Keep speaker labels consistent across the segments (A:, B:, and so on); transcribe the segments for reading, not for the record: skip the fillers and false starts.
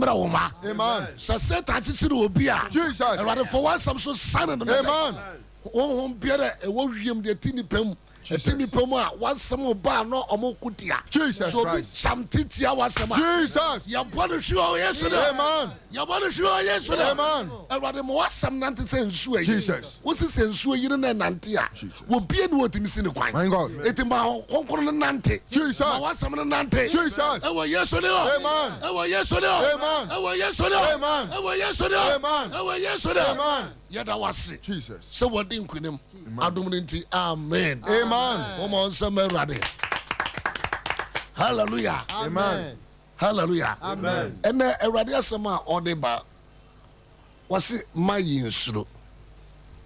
A: Woma.
B: Amen.
A: Satan Obia.
B: Jesus.
A: Rather for once some so son and
B: Amen.
A: Oh, Pierre, a warrior, the tiny pem. Timi Poma, once some bar no omokutia.
B: Jesus.
A: So some titia was some.
B: Jesus.
A: Your body sure yesterday.
B: Amen.
A: Your body sure yesterday.
B: Amen.
A: And what the more some nanti sensue.
B: Jesus.
A: What's the sensue you know nantia? Will be in what him sin a quine.
B: My God.
A: It about conquer nante.
B: Jesus.
A: What's some nante?
B: Jesus.
A: Oh, yes, or no.
B: Amen.
A: Oh, yes, or no.
B: Amen.
A: Oh, yes, or no.
B: Amen.
A: Oh, yes, or no.
B: Amen.
A: Oh, yes, or no.
B: Amen.
A: Yada was it.
B: Jesus.
A: So what didn't him? Aduminti. Amen.
B: Amen.
A: Come on, some ready. Hallelujah.
B: Amen.
A: Hallelujah.
B: Amen.
A: And a radio sama odeba was it my insuro.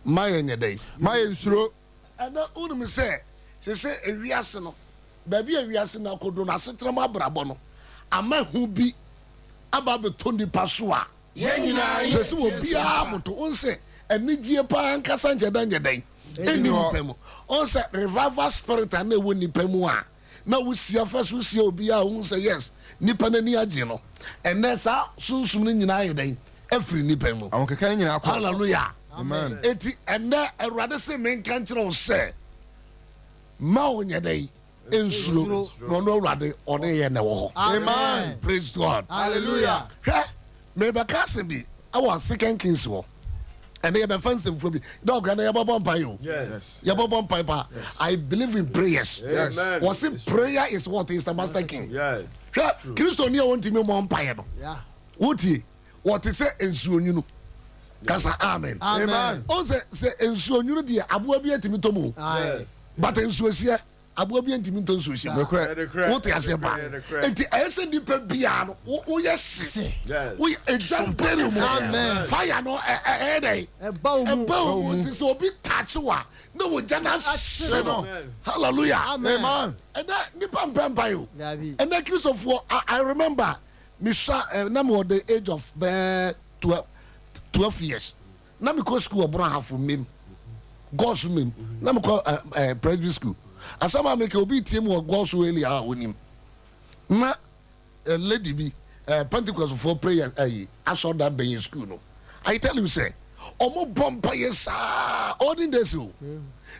A: My any day.
B: My insuro.
A: And the unum say, she say a riasino. Baby a riasina could do not sit trama brabono. A man who be about the Tony Pasua. Yes, will be able to say, and Nigia Pan Cassandra Danya Day. Any pemo. Also, revival spirit and they win the Pemua. Now we see a first we see Obia who say yes, Nipanania Gino. And that's how soon in the day. Every Nipemo.
B: I want to
A: Hallelujah.
B: Amen.
A: And there a rather say main country say Maunya day in Sulu, no rather on a no.
B: Amen.
A: Praise God.
B: Hallelujah.
A: Maybe Cassidy, our second king's war. And they have a fancy for me. Dog and a bomb by you.
B: Yes.
A: Yabobon Piper. I believe in prayers.
B: Yes.
A: Was it prayer is what is the master king?
B: Yes.
A: Christo near one to me more empire.
C: Yeah.
A: Would he? What is it in Sununo? Kasa amen.
B: Amen.
A: Also, say in Sununo, dear Abuabia Timitomo. But in Suecia, Abuabia Timiton Sushi. What is a bad? And the SND piano. Oh, yes. We exactly fire no a bow is a bit touchua. No, Janas. Hallelujah.
B: Amen.
A: And that Nippon Pampayo. And that case of war, I remember Misha Namo the age of 12 years. Namiko school of Brown from him. God's mim. Namiko Presby school. As some make a beat him or God's really are with him. Na a lady be Pentecost for prayer. I saw that being in school. No, I tell you, say, Omo Bompires are all in this.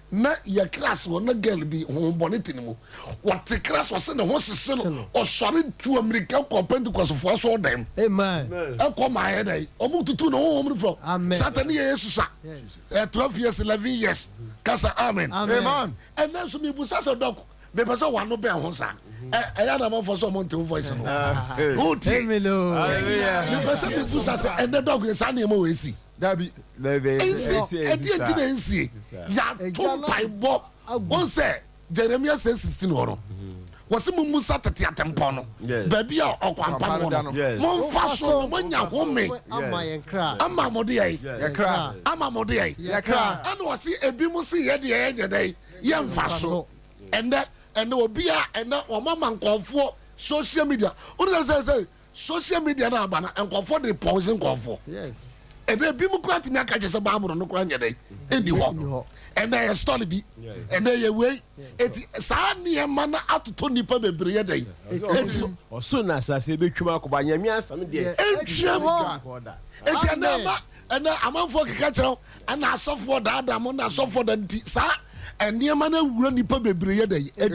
A: Na your class will not girl be home bonnet anymore. What the class was in the horse or sorry to American Pentecost for us all them.
C: Amen.
A: I call my head. Omo to no home from.
C: Amen.
A: Saturday, yes, 12 years, 11 years. Casa, amen.
C: Amen.
A: And then some people say, dog, the person want no bear honsa. I had a man for someone to voice. Oh, tell me, no. The person people say, and the dog is Sunday Moesi.
B: Dabi.
A: NC. Ya told by Bob. One say, Jeremiah says 16 or was a Musa Tatempono. Baby or Quampano. Mon Faso, when you're home, Amma Modia, Amma Modia, and was he a Bimusi at the end of the day, young Faso. And that, and there will be and that or Mamma call for social media. What does I say? Social media now, and call for the poison call for.
C: Yes.
A: And then people can't make catches a Bible on the Quran day in the hall. And they are story be, and they away. It Sani and Mana out to Tony Pebe Day.
D: Or soon as I say, Bikumak by Yamias, some day.
A: And I'm on for catcher, and I saw for that, I'm on a soft for the sir, and near Mana running Pebe Day. And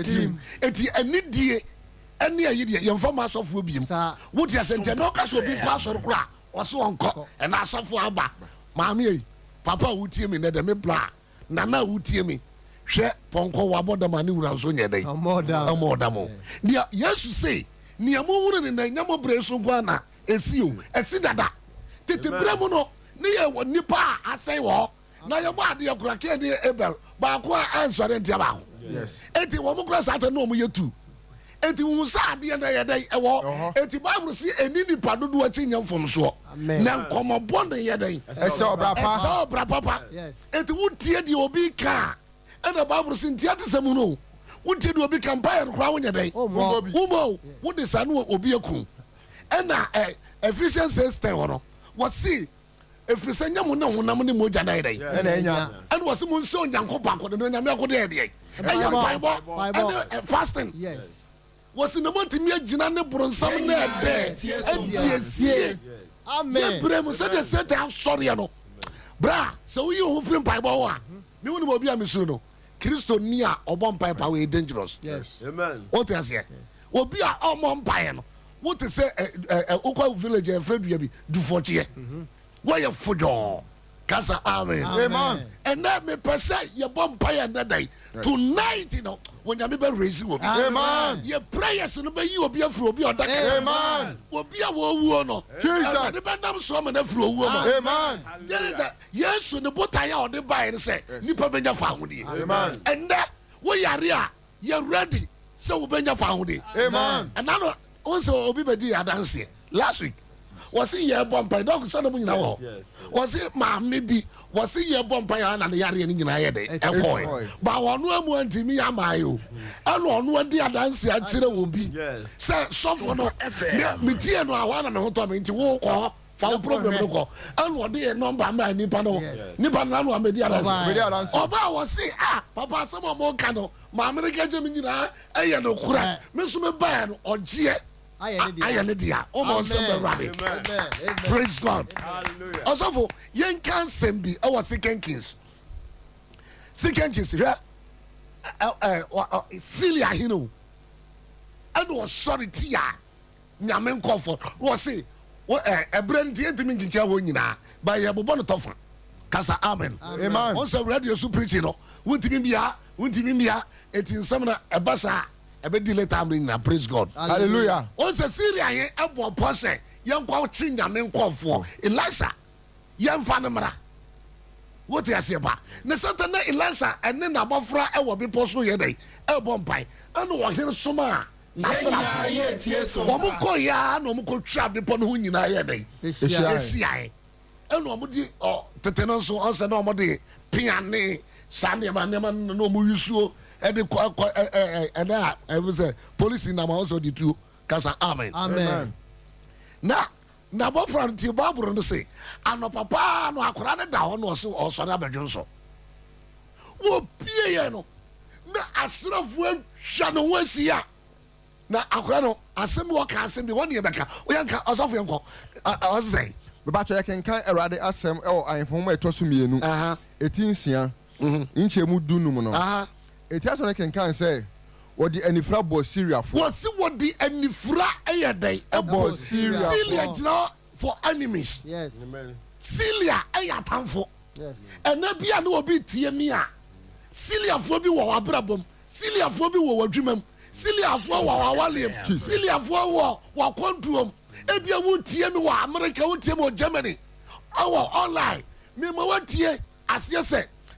A: need dear, and near you, young farmers of Wubium. Would you send Tanokas will be class or crack? Was one cock, and I saw for Abba. Mammy, Papa would tear me, let me blah. Nana would tear me. Share Ponko about the money around Sonia Day. More damo. Yes, you say, near more than a number of brace of Guana, a seal, a sidada. Tete Bremono, near what Nipa, I say, well, now your body of Cracker near Eber, Bakwa answer and Jabao. Yes. 81 grass at a normal you too. Eti unsa ade na ye dai ewo eti Bible si enini pado do achinyam from so na nkomo bonde ye dai
B: esa obra
A: papa eti wutie de obi ka na Bible si ntia tesemu no wutie de obi ka empire kra wonya dai umo wo de sanu obi eku na Ephesians 6:10 no wasi efisa nyam na honam ne moja dai dai
B: na enya
A: and wasi mun so nyanko pa ko de nyame ko de e fasting. Yes. wɔsi na mɔntimi agyina ne borɔnsam na ɛdɛ ɛdiesie
B: Amen.
A: yɛbrɛ mu sɛdeɛ satan asɔreɛ no bra sɛ woyi wo ho firi mpaebɔ hɔ a me wo ne obi a mesuro no kristo ni a ɔbɔ mpae pa wɔyɛ dangerous
B: Yes.
D: Amen.
A: wote aseɛ obi a ɔmmɔ mpaeɛ no wote sɛ wokɔ village ɛfrɛ dua bi dufɔkyeɛ wɔyɛ fodwɔɔ kasa amen
B: Amen.
A: ɛnɛ mepɛ sɛ yɛbɔ mpaeɛ ɛnɛ dan tonight you know wɔnyame bɛrɛsi wɔ bi
B: Amen.
A: yɛ prayers no bɛyi obi afiri obi ɔda
B: Amen.
A: obi a wɔwuo no
B: Jesus.
A: ɛwurade bɛnam so ama no afiri owuo mu
B: Amen.
A: yesu ne botaeɛ a ɔde baeɛ no sɛ nnipa bɛnya fa ahodeɛ
B: Amen.
A: ɛnɛ woyare a yɛ ready sɛ wobɛnya fa ahodeɛ
B: Amen.
A: ɛna no wo sɛ obi bɛdi adanseɛ last week wɔse yɛbɔ mpae dɔk sɛ no mu nyina wɔ wɔse maame bi wɔse yɛbɔ mpae a na ne yareɛ no nyinaa yɛ de ɛkɔe ba ɔno amu antimi yɛ amae o ɛna ɔno adi adanseɛ akyerɛ wɔ bi sɛ sɔfo no metie no a hɔ na me ho tɔ me nti wokɔ hɔ fa wo program no kɔ ɛna ɔde yɛ nɔmba ma nipa no nipa no ano amedi adanseɛ ɔba a wɔse papa asɛm a mɔka no maame no ka gye me nyinaa ɛyɛ no korɛ me nso mebaɛ no ɔgyeɛ ayɛ ne dea ɔma ɔsɛm bɛwurade praise god ɔsɔfo yɛnka nsɛm bi ɛwɔ second kings hwɛ Syria hene o ɛne ɔsɔre ti a nyame nkɔfo wɔse ɛberɛ nti yɛntimi nkeka hɔ nyinaa ba yɛbobɔ no tɔfa kasa amen ɔnsɛ radio so preaching no wontimi bia ɛti nsɛm no ɛba saa ɛbɛdi later amri na praise god
B: Hallelujah.
A: ɔnsɛ Syria yɛn ɛbɔ pɔ sɛ yɛnkɔ kye nyame nkɔfoɔ Elisha yɛmfa no mmara wote aseɛ pa ne sɛnta na Elisha ɛne n'abɔfra ɛwɔ bepɔ so yɛ dɛn ɛbɔ mpae ɛne wɔhene soma a n'asrafo wɔn kɔ yɛ na wɔn kɔ twa bepɔ no ho nyinaa yɛ dɛn esiae ɛna wɔn di tete no nso ɔnsɛ na wɔn de piane saa nneɛma na wɔn yusuo ɛde kɔ ɛnɛ a ɛbi sɛ polisi nam a ɔsɛ ɔde tuo kasa amen na n'abɔfra no ti baaburo no se anɔpa paa no akwaraa no da hɔ no ɔsɛ ɔsɔre abɛdwe nso wɔpie yɛ no na asrafoɔ atwa ne ho ahyia na akwaraa no asɛm bi wɔka asɛm bi wɔn deɛ bɛka wɔyɛnka ɔsɔfo yɛn kɔ ɔsɛ
B: Mebakyɛ yɛkenkan Awurade asɛm ɛwɔ ahemfo nhoma ɛtɔ so mmienu ɛti nsia nkyɛmu dunum no ɛti asɛm no kenkan sɛ wɔde anifra bɔ Syriafoɔ
A: wɔsi wɔde anifra ɛyɛ dɛn
B: ɛbɔ
A: Syria
B: Syriafoɔ
A: gyina for enemies Syria ɛyɛ atamfo ɛnɛ bi a ne obi tie mi a Syriafoɔ bi wɔ w'abrabɔ mu Syriafoɔ bi wɔ w'adwuma mu Syriafoɔ wɔ w'awaleɛ mu Syriafoɔ wɔ w'akɔntuo mu ebi a wotie mi wɔ America wotie mi wɔ Germany ɛwɔ online mímɔ wotie aseɛ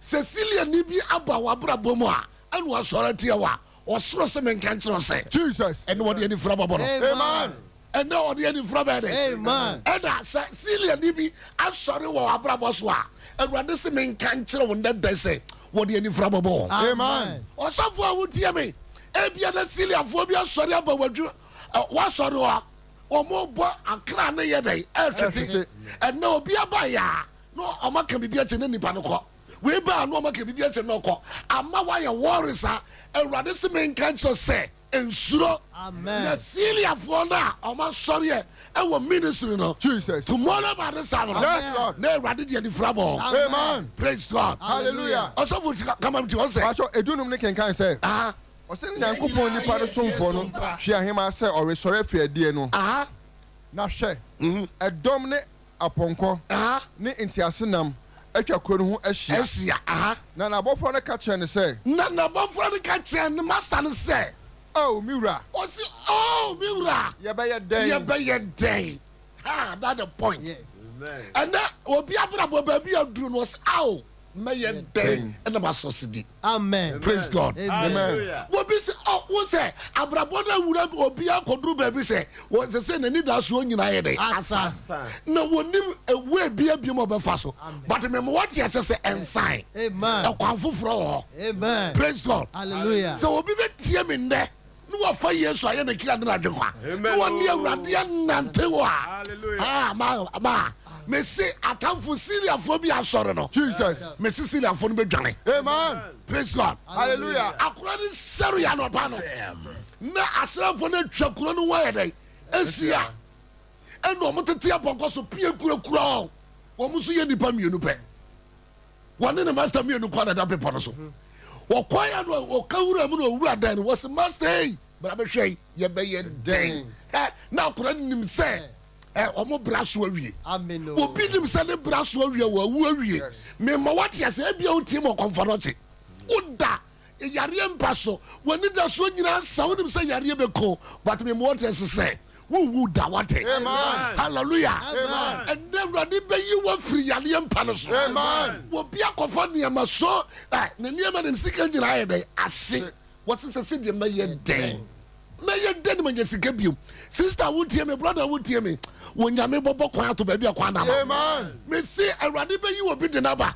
A: sɛ Syria ni bi aba w'abrabɔ mu a ɛna wɔasɔre tie wa ɔsoro sɛ menka nkyerɛ sɛ
B: Jesus
A: ɛne wɔde anifra bɔbɔ no
B: Amen
A: ɛnɛ wɔde anifra bɛɛ de
B: Amen
A: ɛna sɛ Syria ni bi asɔre wɔ w'abrabɔ so a Awurade sɛ menka nkyerɛ wo nnɛ dɛ sɛ wɔde anifra bɔbɔ
B: Amen
A: ɔsɔfo a wotie me ebia na Syriafoɔ bi asɔre aba w'adwu wɔasɔre hɔ ɔmo bɔ akra ne yɛ dɛ ɛhwete ɛnɛ obi aba yɛ a na ɔmo aka biribi akyɛ ne nipa no kɔ wei baa no ɔmo aka biribi akyɛ ne ɔkɔ ama wayɛ wɔɔre sa Awurade sɛ menka nkyerɛ sɛ nsuro na Syriafoɔ no a ɔmo asɔre ɛwɔ ministry no
B: Jesus
A: tomorrow by this time no
B: Yes, Lord.
A: na Awurade deɛ nifra bɔ
B: Amen
A: praise God
B: Hallelujah
A: ɔsɔfo kama mi ti ɔsɛ
B: Bakyɛ edunum ne kenkan sɛ ɔsɛ ne Nyankopɔn nipa no somfoɔ no hwe ahema sɛ ɔresɔre afi adie no na hwɛ ɛdɔm ne apɔnkɔ ne nteasenam atwa kuro no ho ahyia na n'abɔfoɔ no ka kyerɛ ne sɛ
A: na n'abɔfoɔ no ka kyerɛ ne masa no sɛ
B: oh me wura
A: ɔsi oh me wura yɛbɛyɛ dɛn that's the point ɛnɛ obi abrabɔ baabi aduru no ɔsi aw mɛyɛ dɛn ɛna ma sɔ sidi
B: Amen
A: praise God
B: Amen
A: wobi sɛ wo sɛ abrabɔ no awura obi akɔduru baabi sɛ wɔsɛ sɛ n'ani da so nyinaa yɛ dɛn asa na wɔnim ewu ebi abiem ɔbɛfa so but mɛmɛ wɔte ɛsɛ sɛ ɛnsan ɛkwan foforɔ wɔ
B: Amen
A: praise God
B: Hallelujah
A: sɛ obi bɛ tie mi nnɛ ne wafa Yesu ayɛ ne kira ne na adwe kwa ne wɔne Awurade anante wɔ a ma mesi atamfo Syriafoɔ bi asɔre no
B: Jesus
A: mesi Syriafoɔ no bɛdwane
B: Amen
A: praise God
B: Hallelujah
A: akora ne sɛro yɛ anɔpa no na asrafo na twa kuro no wa yɛdɛ asia ɛna ɔmo tete apɔnkɔ so pie kurakura wɔn so yɛ nipa mmienu pɛ wɔne ne master mmienu kɔ na da pepɔ no so wɔkɔ ya no wɔka wura mu na owura dan no wɔsi master yi bra bɛhwɛ yi yɛbɛyɛ dɛn na akora nim sɛ ɔmo bra so awie obi nim sɛ ne bra so awie wɔ awu awie mema wate asɛ ebia wotie ma ɔkɔmfa no kye woda yareɛ mpa so w'ani da so nyinaa sa wonim sɛ yareɛ bɛko but mema wate ɛse sɛ wowu da wate hallelujah ɛnɛ awurade bɛyi wafiri yareɛ mpa no so wɔbi akɔfa nneɛma so ne nneɛma ne sika nyinaa yɛ dɛn ahye wɔse sɛ sɛdeɛ mɛyɛ dɛn mɛyɛ dɛn manya sika biom sister wotie me brother wotie me wonyame bɔbɔ kwan ato baabi a kwan nama mesi awurade bɛyi wɔ bi de naba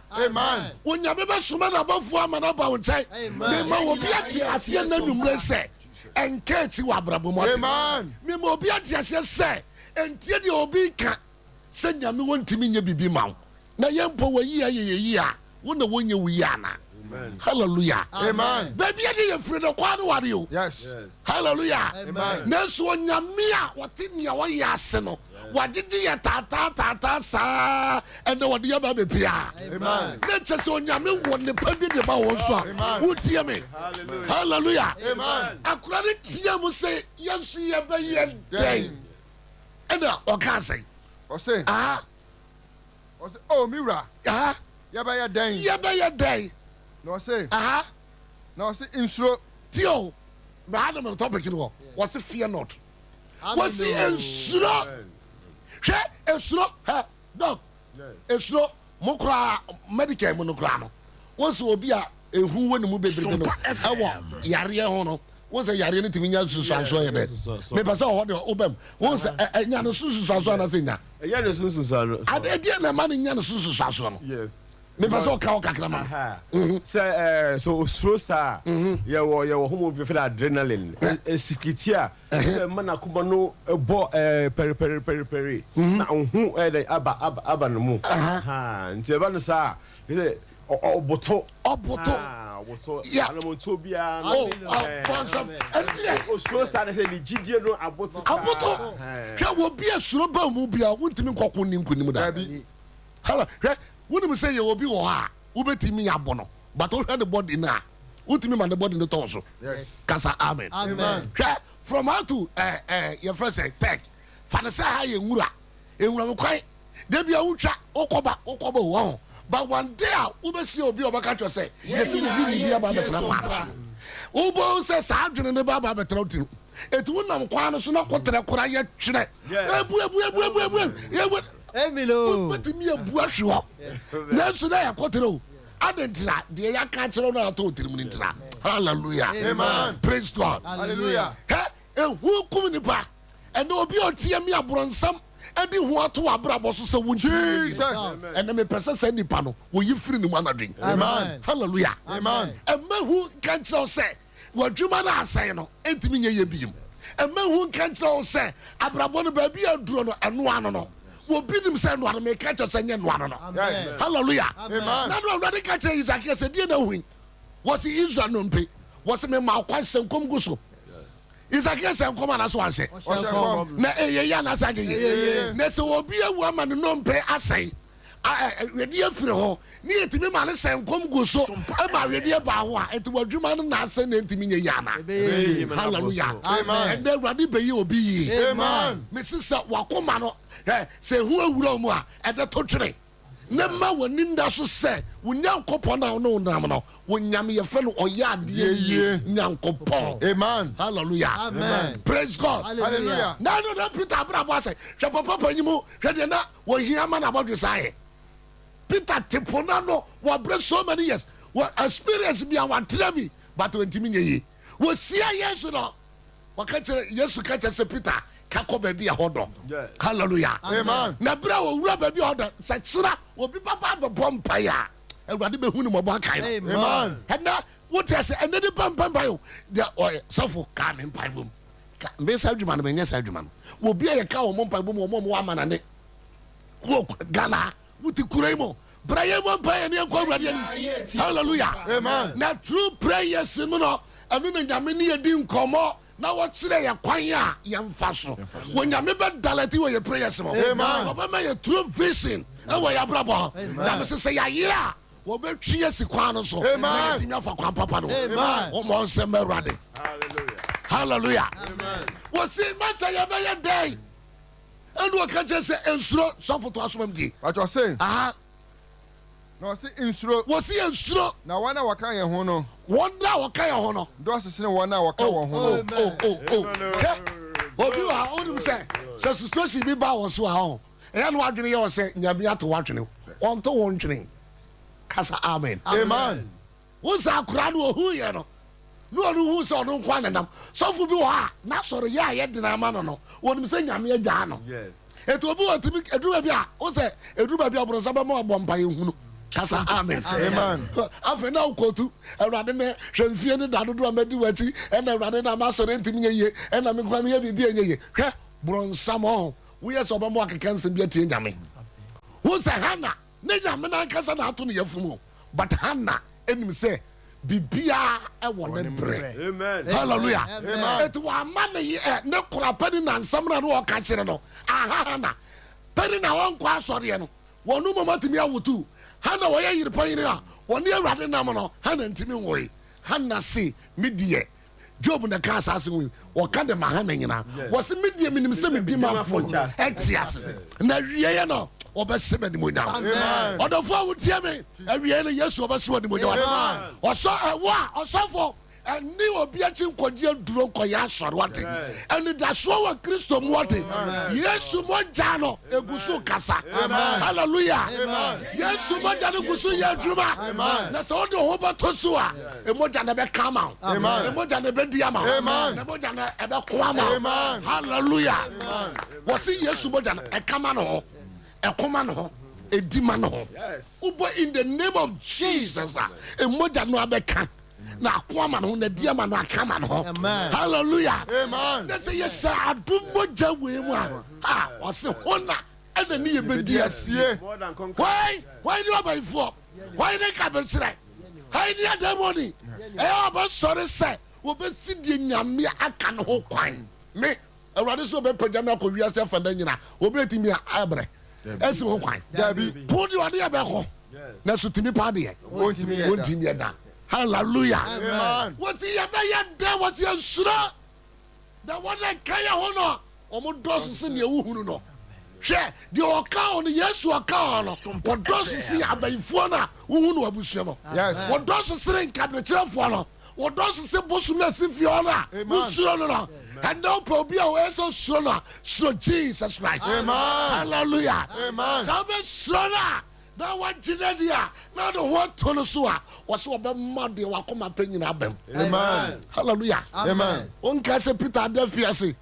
A: wonyame bɛsoma nabafoɔ ama naba wo nkyɛn mema wɔbi ate aseɛ na nummerɛ sɛ ɛnka akyi wɔ abrabɔ mu mema obi ate aseɛ sɛ ɛntie deɛ obi ka sɛ nyame wɔntimi nyɛ bibi ma wo na yɛmpo wɔyi ayɛyɛyi a wo na wɔnyɛ wo yi ana hallelujah baby ade yɛ firi no kwa no ware yo hallelujah nanso onyame a wɔte nea wɔyɛ ase no wɔgyegye yɛ taataa saa ɛnɛ wɔde yɛ ba bepia na kyɛ sɛ onyame wɔ nepa bi de ba wɔn so a wotie me hallelujah akora ne tia mu sɛ yɛnso yɛbɛyɛ dɛn ɛna ɔka sɛ
B: ɔse oh miwura yɛbɛyɛ dɛn na ɔse na ɔse insuro
A: tio maa na topic no wɔse fear not wɔse insuro hwɛ esuro ha dog esuro mo kora medical mo no kora no wɔse obi a ehu wɔ ne mu bebrebe no ɛwɔ yareɛ ho no wɔse yareɛ no timi nya susuanso yɛ dɛ me pɛ sɛ ɔhɔ de obam wɔse nya no susuanso na sɛ nya
D: ɛyɛ ne susuanso
A: adeɛ na ma ne nya no susuanso no
D: yes
A: me pɛ sɛ ɔka kakra ma
D: sɛ so osuro saa yɛwɔ homo fɛfɛ adrenaline sikiriti a sɛ mana kuma no bɔ pɛripɛripɛri na ɔhu ɛdɛ aba no mu nti ɛba no saa sɛ ɔboto anamontuo biara osuro saa ne sɛ ne gyidie no aboto
A: hwɛ wɔ bi asuro ba mu bia wontimi nkɔko ne nkonim da hwɛ wonim sɛ yɛwɔ bi wɔ hɔ a wobɛtumi yɛ abɔ no but wohwɛ ne bɔde no a wotumi ma ne bɔde no tɔɔ so kasa amen hwɛ from how to yɛfrɛ sɛ tech fa ne sɛ ha yɛ nwura me kwan da bia wotwa wokɔba wɔ ho but one day a wobɛhyia obi a ɔbɛka kyerɛ sɛ yɛsɛ wodi ne bi aba bɛtena maa no so wobɛhu sɛ saa adwene ne ba aba bɛtena wo tirim ɛti wonam kwan no so na kotrɛ kora yɛtwerɛ wobɛtumi abua hwe hɔ nanso na yɛkɔterɛ o adentira deɛ yɛaka kyerɛ no atɔ tirim no ntira hallelujah praise God ɛhu kum nipa ɛna obi a ɔteɛ me aborɔnsam ɛde ho ato abrabɔ so sɛ wontimi ɛna mepɛ sɛ saa nipa no wɔyi firi ne mu anadwen hallelujah ɛma hu ka kyerɛ wo sɛ wɔadwuma no asɛe no ɛntimi nyɛ yɛ biem ɛma hu ka kyerɛ wo sɛ abrabɔ no baabi aduro no ɛnoa no no wobi nim sɛ noa no meka kyerɛ sɛ nyɛ noa no no hallelujah na no awurade ka kyerɛ isakia sɛ deɛ na hui wɔse israel no mpe wɔse mema ɔkwan sɛnkom gu so isakia sɛnkom anaso anhyɛ na ɛyɛyɛ anasa anyɛ yɛ na sɛ obi awu ama ne nnompe asɛe awɛdeɛ firi hɔ ne yɛtumi ma ne sɛnkom gu so ma awɛdeɛ baa ho a ɛnti wadwuma no naasɛ na ɛntimi nyɛ yɛ ana hallelujah ɛnɛ awurade bɛyi obi yie mesi sɛ wakoma no sɛ hu awura mu a ɛdɛ to twere ne ma w'ani nda so sɛ wo nyankopɔn a wo nam no wo nyame yɛfrɛ no ɔyɛ adeɛ yie nyankopɔn amen hallelujah praise God hallelujah na no na Peter abrabɔ asɛ hwɛ papa nyimu hwɛ deɛ na wɔhia ma na abɔdwe saa yɛ Peter tepo na no wɔbrɛ so many years wɔ experience bi a watrɛ bi but wɔntimi nyɛ yie wɔsia Yesu no wɔka kyerɛ Yesu ka kyerɛ sɛ Peter kakɔ baabi a hɔ dɔ hallelujah amen na bere a wɔwura baabi a hɔ dɔ sɛ kyerɛ obi baba abɛbɔ mpaeɛ a awurade bɛhu ne mmɔbɔ akae no amen ɛna wote sɛ ɛnɛ de pampampae o deɛ ɔyɛ sɔfo kaa me mpae bom mbɛ saa adwuma no bɛnyɛ saa adwuma no obi a yɛka wɔ mo mpae bom wɔn mo ama nane wɔ Ghana wote kura yi mu bra yɛ mo mpaeɛ ne yɛnkɔ awurade anim hallelujah amen na true prayers no no ɛno na nyame ne yɛdi nkɔmmɔ na wɔkyerɛ yɛ kwan a yɛmfa so wɔnyame bɛdalati wɔ yɛ prayers no wɔbɛma yɛ true vision ɛwɔ yɛ abrabɔ na mese sɛ yɛayerɛ a wɔbɛtwi yɛsi kwan no so na yɛtumi afa kwan papa no wɔmmɔ nsɛm awurade hallelujah wɔsi masa yɛbɛyɛ dɛn ɛne wɔka kyerɛ sɛ ɛnsuro sɔfo to asomam die
B: Atwa se na wɔsi nsuro
A: wɔsi ɛnsuro
B: na wɔn a wɔka yɛn ho no
A: wɔn a wɔka yɛn ho no
B: dɔɔso sene wɔn a wɔka wɔn ho no
A: obi wɔ ha wonim sɛ situation bi ba wɔ so a ho ɛyɛ no wadwene yɛ wɔ sɛ nyame ato wadwene ɔnto wɔn dwene kasa amen wo sa akora no ɔhu yɛ no ne ɔno hu sɛ ɔno nkwa nenam sɔfo bi wɔ ha na sɔre yɛ a yɛdena ama no no wɔnim sɛ nyame agyaa no ɛti obi wɔ tumi aduru baabi a wo sɛ aduru baabi a borɔsa bɛma ɔbɔ mpa yɛhunu kasa amen afei na wokɔtu awurade me hwɛ mfie ne da dodo a madi w'akyi ɛna awurade na masɔre ntimi nyɛ yie ɛna me nkwa meyɛ biribi ɛnyɛ yie hwɛ borɔnsam ɔ woyɛ sɛ ɔbɛma akeka nsɛm bi atie nyame wo sɛ hana ne nyame no ankasa na ato no yɛfom but hana ɛnim sɛ bibia ɛwɔ ne berɛ halleluya ɛti wɔama ne kora pɛni na nsɛm no a ne wɔka kyerɛ no hana pɛni na wɔnkɔ asɔreɛ no wɔno mama tumi awotu hana wɔyɛ yerepa yere a wɔne awurade nam no hana ntimi nwoe hana se medeɛ job na ka asase wi wɔka de ma hana nyina wɔse medeɛ menim sɛ medi mafo ɛte ase na wieɛ no ɔbɛsɛ m'animonyam ɔdɔfo a wotie me awieɛ no yesu ɔbɛsɛ w'animonyam ɔsɔfo ɛne obi akyi nkɔgye duro nkɔyɛ asɔre wate ɛne dasoɔ wɔ kristo mu wate yesu mogya no ɛgu so kasa halleluya yesu mogya no gu so yɛ adwuma na sɛ wode ho bɛtɔ so a ɛmogya no ɛbɛka ma wo ɛmogya no ɛbɛdi ama wo na mogya no ɛbɛko ama wo halleluya wɔse yesu mogya no ɛkama no ho ɛkoma no ho ɛdi ma no ho wobɔ in the name of jesus a ɛmogya no abɛka na akwama no na diama no akama no hallelujah na say yes adum mogya we mu a ɔse hona ɛna ne yɛbɛdi asie why you by for why they ka bɛsrɛ hai dia demoni ɛyɛ ɔbɛsɔre sɛ wɔbɛsi die nyame aka no ho kwan me awurade so ɔbɛpagya me akɔ wiase afa da nyina wɔbɛtumi abrɛ ɛsi ho kwan dabi podi ɔde yɛbɛkɔ na so timi pa deɛ wɔntimi ɛda hallelujah what's he about there was your sura that one like kaya hono omo dosu se ne ehunu no hwe de oka on yesu oka on wo dosu se abayfo na wo hunu abusua no wo dosu se nkabrechefo no wo dosu se bosu na sifie ona busuro no and now obi a we so suro no so Jesus Christ hallelujah sabe sura na wajina dia na the what tono so a was obema de wakoma panyina abem amen hallelujah amen onka se Peter adefiase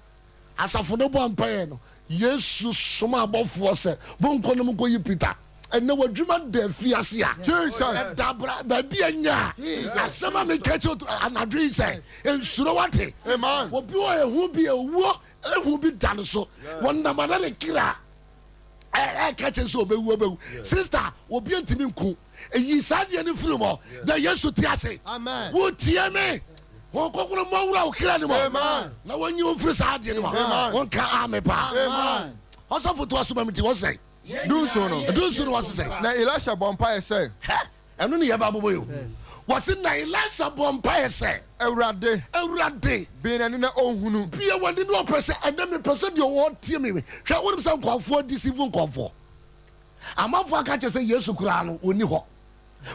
A: asafo no bo ampaye no yesu soma abofo se bonko no mko yi Peter ene wadwuma de fiase a Jesus dabra ba bia nya asema me kacho anadwi se ensuro wate amen obi wo ehu bi ewuo ehu bi dan so wonna manale kira catch so be sister obi ntimi nku eyi sadie ne firi mo na yesu ti ase amen wo tie me won kokoro mo wura o kira ni mo amen na wonyi o firi sadie ni mo won ka ame pa amen also for to asoma mi ti wo say
B: do so no
A: was say
B: na Elisha bompa e say
A: eno ne ye ba bobo yo was na Elisha bompa e say Ewurade
B: be na na ohunu
A: bia wani no pese ene me pese de wo tie me hwe woni se nkwafo deceive nkwafo amafo aka che se yesu kura no oni ho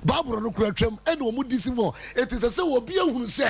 A: baburo no kura twam ene wo mu deceive it is se wo bia hunu se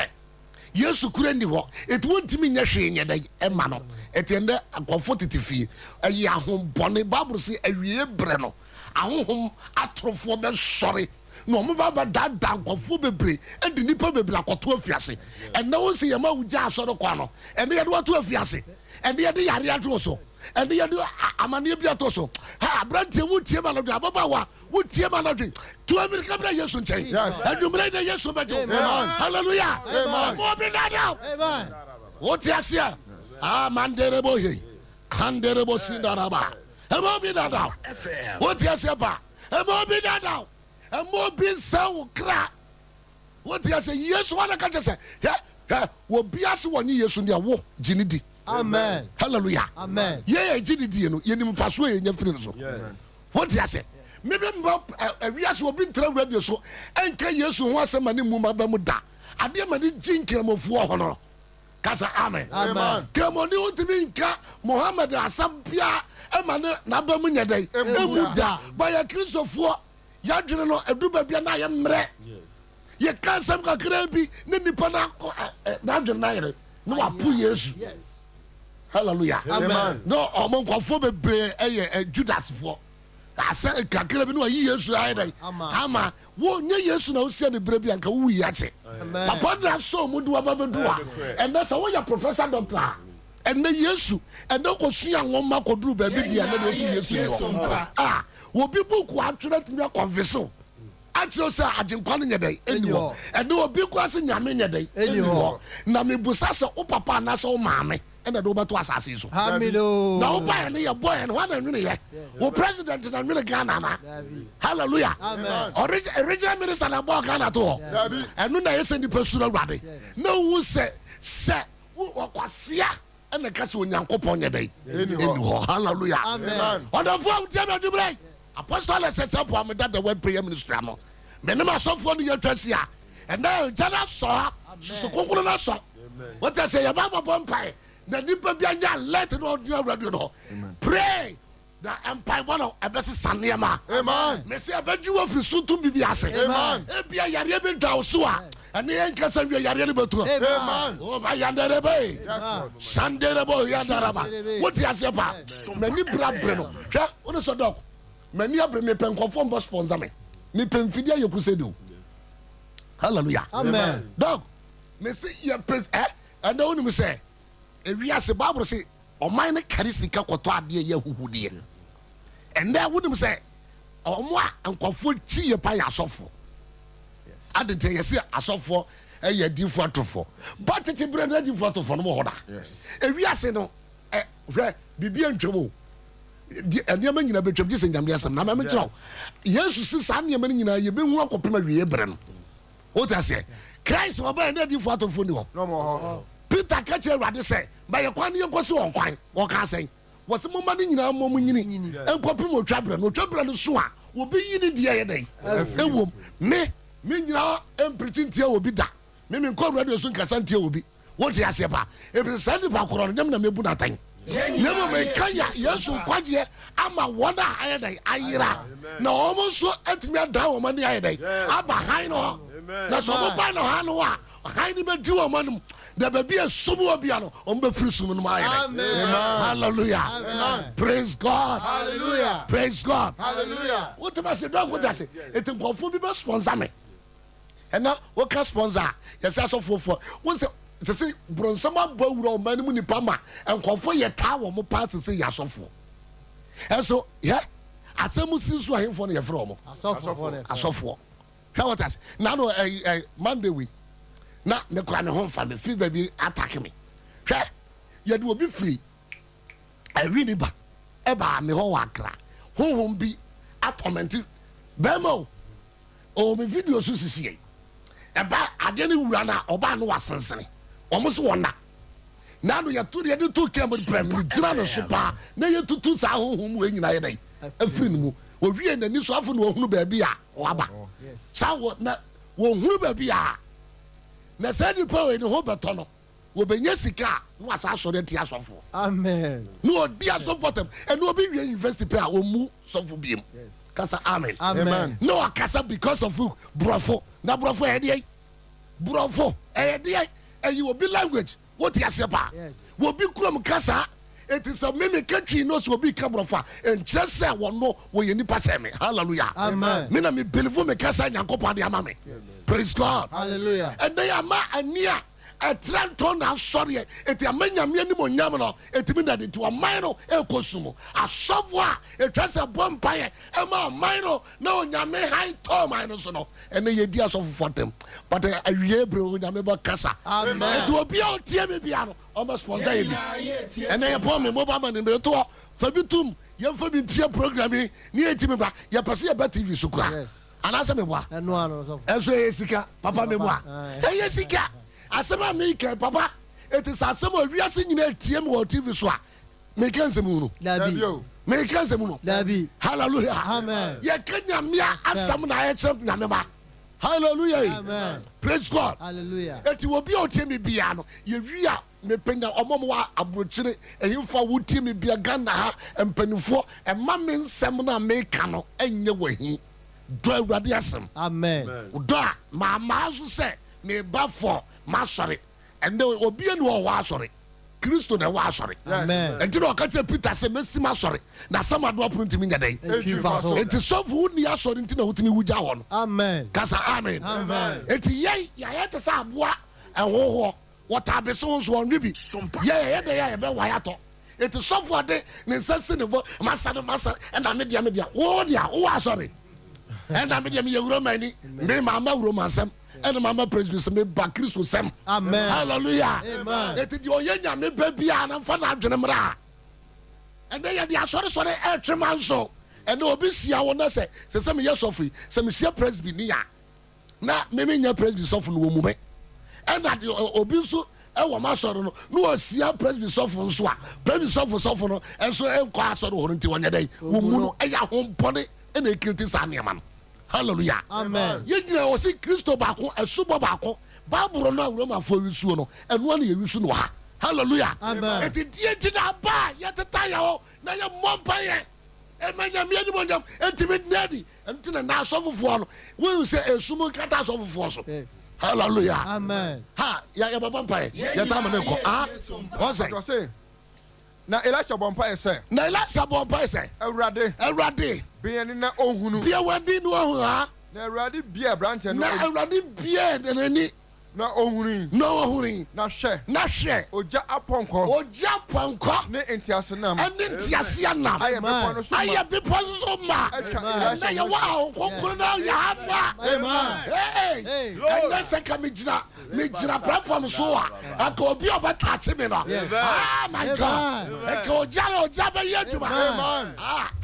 A: yesu kura ni ho it won't me nya hwe nya dai e ma no etiende nkwafo titifie ayi ahom bone baburo se awie bre no ahohom atrofo be sori no mo baba dada nkofo bebre e di nipa bebre akoto afiase and na won se yema wugya asoro kwa no and ye do ato afiase and ye de yare ato so and ye do amane bi ato so ha brante wutie ma no do ababa wa wutie ma no do to america bra yesu nchen adumre de yesu bejo hallelujah amen mo bi dada amen wutie asia mandere bo he kandere bo sindaraba e mo bi dada wutie asia ba e mo bi dada and more being so crack. What you say? Yes, one I can just say, yeah, wo biase woni yesu ne wo ginidi
C: Amen.
A: Hallelujah.
C: Amen.
A: Ye ginidi no ye nim faso ye nya firi no so. What you say? Maybe wiase wo bi tra radio so enka yesu ho asema ne mu ma ba mu da. Ade ma ni jinkramofuo ho no. Kasa amen.
C: Amen.
A: Kramoni untimi nka Muhammad asabia ema na ba mu nyadai emu da ba ya Kristofuo ya dwene no eduba bia na ye mre. Ye kansam kakra bi ne nipa na dwene na yere no apu Yesu. Hallelujah.
C: Amen.
A: No omon kwafo bebre Judas fo. Asa kakra bi no yi Yesu ayedai. Ama wo nye Yesu na wo sia ne bre bi anka wo yi ache. Papa na so mu duwa babedua. And that's how you professor doctor. And na Yesu and no ko sua nwoma ko duru ba bi dia na Yesu. Ah, wo bi book wa atwere timi conviction. Actually say ajinkwa no nyedai eni ho. And no obi ko ase nyame nyedai eni ho. Na me busa se o papa na se o maame. And do beto asase so.
C: Hallelujah.
A: Now buy na your boy and one and ye. Wo president na nwene Ghana na. Hallelujah.
C: Amen.
A: Original minister na boy Ghana to. And no na yese ni pesura wade. No who say wo kwasia and the kase onyankopon nyedai. Eni ho. Hallelujah.
C: Amen.
A: Wonderful tell me do Apostle says up me that the word prayer ministry no. Me no ma so for the year and now jana so so kokoro na so. What I say about bompai na nipa bia nya let no radio no. Pray that empire one e be sanema.
B: Amen.
A: Me say abeju wo firi suntum bibia ase.
B: Amen.
A: E bia yare be daw so a ene en kasa wi yare ne betu.
B: Amen.
A: Oh my yandere be. Sandere bo yandaraba. What you say pa? Many brabre no. Hwe one so dog. Many abre me pen conform boss sponsor me. Me pen fidia you crusade. Hallelujah.
C: Amen.
A: Dog. Me say your pres and no me say. E wi ase Bible say o man ne kari sika kwoto ade ye huhude. And there would say o mo ankofo chi ye pa ya asofo. Adente ye say asofo e ye difo atofo. But tete bre na difo atofo no mo hoda.
B: Yes.
A: E wi ase no hwe bibia ntwemo. Nneɛma nyina betwam gye sɛ nyame asɛm na ma mekyerɛw Yesu si saa nneɛma no nyinaa yɛbɛhu akɔpem awie berɛ no wote aseɛ Christ wɔbɛyɛ ne adifo atɔfoɔ ni hɔ
B: No more.
A: Peter ka kyerɛ Awurade sɛ bayɛ kwan ne yɛnkɔ se wɔn kwan wɔka asɛn wɔ sɛ momma no nyinaa mmɔ mu nyini ɛnkɔpem ɔtwa berɛ no ɔtwa berɛ no so a wɔbɛyi ne deɛ yɛ dɛn ɛwom me nyinaa ɛmpirikyi ntia wɔ bi da me menkɔ radio so nkasa ntia wɔ bi wote aseɛ pa ɛfiri saa nnipa korɔ no nyam na mebu no atan Never may kaya yesu kwaje ama wona ayedai ayira na omo so atimi ada wo mani ayedai aba han no na so mo ba no han no a han ni be di wo manum da ba bia sumu obia no o be free sumu no ayedai
C: Amen.
A: Hallelujah.
C: Amen.
A: Praise God.
C: Hallelujah.
A: Praise God.
C: Hallelujah.
A: What am I say dog what I say it nkofo bi be sponsor me and now what can sponsor yes so for one say to say bronsama bawura o mani mu nipa ma enkofo ye ta wo mo pass say yasofo and so yeah asemu sinso ahemfo no ye frɛ mo asofo how what as na no Monday we na me kura me ho fa me fi ba bi attack me hwɛ ye de obi free I really ba e ba me ho wakra honhom bi atorment bemo o me video so sisi e ba ade ne wura na oba no wasensene almost one na no ya to de to kem prem ni gira no so pa na ye tutu sa honhom we nyina ye dai afiri no mu wo wie na ni so afo no ohunu ba bia o aba sa wo na wo hunu ba bia na sa di pa we ni ho beto no wo benya sika no asa so de tia sofo
C: Amen.
A: no odi asofo tem and no be university pay a wo mu sofo biem kasa amen
C: Amen.
A: no akasa because of who brofo na brofo e dey brofo e dey and you will be language what you say pa will be krom kasa it is a meme country knows will be kabrofa and just say one no we nipa say me hallelujah
C: Amen.
A: me na me believe me kasa nyankopon de ama me praise God
C: Hallelujah.
A: and they ama ania a tranton na sorry it amanya me anim onyam no it mean that it to man no e kosumo asobo a it was a bompaye e ma man no na onyame high to man no so no and ye di asofu for them but awie bro onyame ba kasa
C: Amen.
A: it will be out tie me bia no almost sponsor you and then upon me mobile man in to fabitum ye fabi tie program ni etimi bra ye pese ye ba TV sukura anasa me boa
C: Eno ano so.
A: enso ye sika papa me boa ye sika asɛm a meka papa it is asɛm a wiase nyina tie me wɔ TV so a meka nsɛm no
C: Dabi.
A: meka nsɛm no
C: Dabi.
A: hallelujah
C: Amen.
A: yɛka nyamea asɛm na yɛkyerɛ nyame ma hallelujah
C: Amen.
A: praise God
C: Hallelujah.
A: eti obi a otie me bia no yɛwi a mepenya ɔmo mo aburokyire ehimfa wotie me bia Ghana ha mpanimfoɔ ɛma me nsɛm na meka no ɛnyɛ wahi dɔ awurade asɛm
C: Amen.
A: dɔ a maa so sɛ meba fɔ masɔre ɛnɛ obi ani wɔ hɔ asɔre kristo na ɛwɔ asɔre
C: Amen.
A: ɛnti na ɔka kyerɛ Peter sɛ mesi masɔre na sɛm adoa pono ntimi nyɛ dɛn enti sɔfo wonni asɔre nti na wotumi wugya hɔ no
C: Amen.
A: kasa amen
C: Amen.
A: eti yɛyɛ te sɛ aboa ɛhohoɔ wɔtaabe so nso ɔnwe bi yɛyɛ dɛ yɛ yɛbɛ wa yɛatɔ eti sɔfo ade ne nsa si ne bo masa ɛna media wo deɛ wowɔ asɔre ɛna media meyɛ wuro ma ani me maama wuro ma nsɛm ɛna maama president sɛ meba kristo sɛm
C: Amen.
A: hallelujah
C: Amen.
A: eti deɛ ɔyɛ nyame bɛ bia na mfa na adwene mmra ɛnɛ yɛde asɔresɔre ɛtwe ma nso ɛnɛ obi sia wo na sɛ meyɛ sɔfo yi sɛ mehyia presby ni a na menyɛ presby sɔfo no wɔ mu mɛ ɛna deɛ obi nso ɛwɔ ma sɔre no na wɔsia presby sɔfo nso a presby sɔfo no ɛnso ɛnkɔ asɔre hɔ no nti wɔnyɛ dɛn wɔ mu no ɛyɛ ahompɔne ɛna ɛkiriti saa nneɛma no hallelujah
C: Amen.
A: yɛgyina wɔ se kristo baako ɛsobɔ baako baaboro no a wuromafoɔ wisuo no ɛnoa ne yɛwisu no wɔ ha hallelujah
C: Amen.
A: ɛti die nti na aba yɛteta yɛ hɔ na yɛmmɔ mpa yɛ ɛma nyame animonyam ɛntimi nnadi ɛnti na na asɔfofoɔ no wohu sɛ ɛsum nkata asɔfofoɔ so
C: Yes.
A: hallelujah
C: Amen.
A: ha yɛbɛbɔ mpa yɛ yɛtama ne nkɔ ɔsɛ
B: ɔsɛ na Elisha bɔ mpaeɛ sɛ
A: na Elisa bɔ mpa yɛ sɛ awurade
B: bɛyɛni na ɔhunu
A: bia wadi no ahu ha
B: na Awurade bie aberanteɛ no
A: na awurade bie n'ani
B: na ɔhunu
A: na ɔhuri
B: na
A: hwɛ
B: ogya apɔnkɔ
A: ogya pɔnkɔ
B: ne nteaseɛnam
A: ɛne nteaseɛ nam
B: ayɛ bepɔ no so ma
A: ayɛ bepɔ so ma
B: atwa
A: ɛnɛ
B: Elisha
A: yɛwɔ a nkɔnkoro no yɛ ha ma
C: Amen.
A: Hey, ɛnɛ sɛ ka megyina platform so a aka obi a ɔbɛtaakye me no ah my god ɛka ogya bɛyɛ adwuma
C: Amen.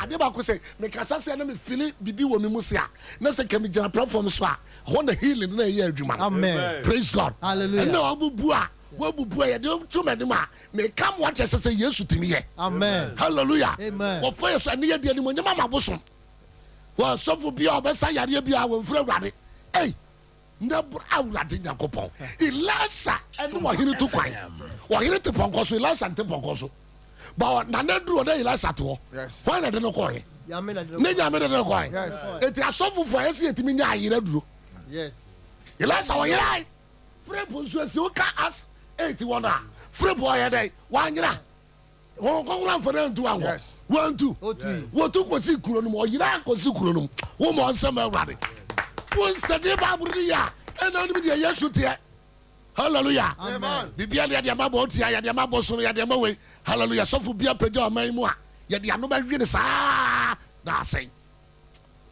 A: ade baako sɛ mekasa sɛ na mefili biribi wɔ me mu se a na sɛ ka megyina platform so a hɔ na healing na ɛyɛ adwuma no
C: Amen.
A: praise God
C: Hallelujah.
A: ɛnɛ wabubu a yɛde to m'anim a meka mo akyɛ sɛ sɛ yesu tumi yɛ
C: Amen.
A: hallelujah
C: Amen.
A: wɔfɔ yɛ so ɛne yɛ deɛ ni mo nyɛma ma bosom wɔsɔfo bi a ɔbɛsa yareɛ bi a wɔmfiri awurade ei na awurade nyankopɔn Elisa ɛne wɔhene to kwan wɔhene te pɔnkɔ so Elisa nte pɔnkɔ so ba nana duro na Elisa te hɔ
B: Yes.
A: hwan na de no kɔɛ
C: Yame na
A: ne nyame de no kɔɛ
B: Yes.
A: eti asɔfofoɔ ɛsɛ yɛtumi nya ayerɛ duro
C: Yes.
A: Elisa wɔyerae frepo nso asi woka as 81 a frepo ɔyɛ dɛ wanyera wɔnkɔnkora mfa no antu anwɔ
B: Yes.
A: wantu
C: Otu.
A: wɔtu kɔsi kuro no mu ɔyera kɔsi kuro no mu woma ɔnsɛm awurade wonsɛde baaboro no yɛ a ɛna wonim deɛ yesu teɛ hallelujah
C: Amen.
A: biribia ne yɛde amabɔ otia yɛde amabɔ so no yɛde ama wei hallelujah sɔfo bia pagya ɔman yi mu a yɛde ano bɛhwe ne saa na asɛn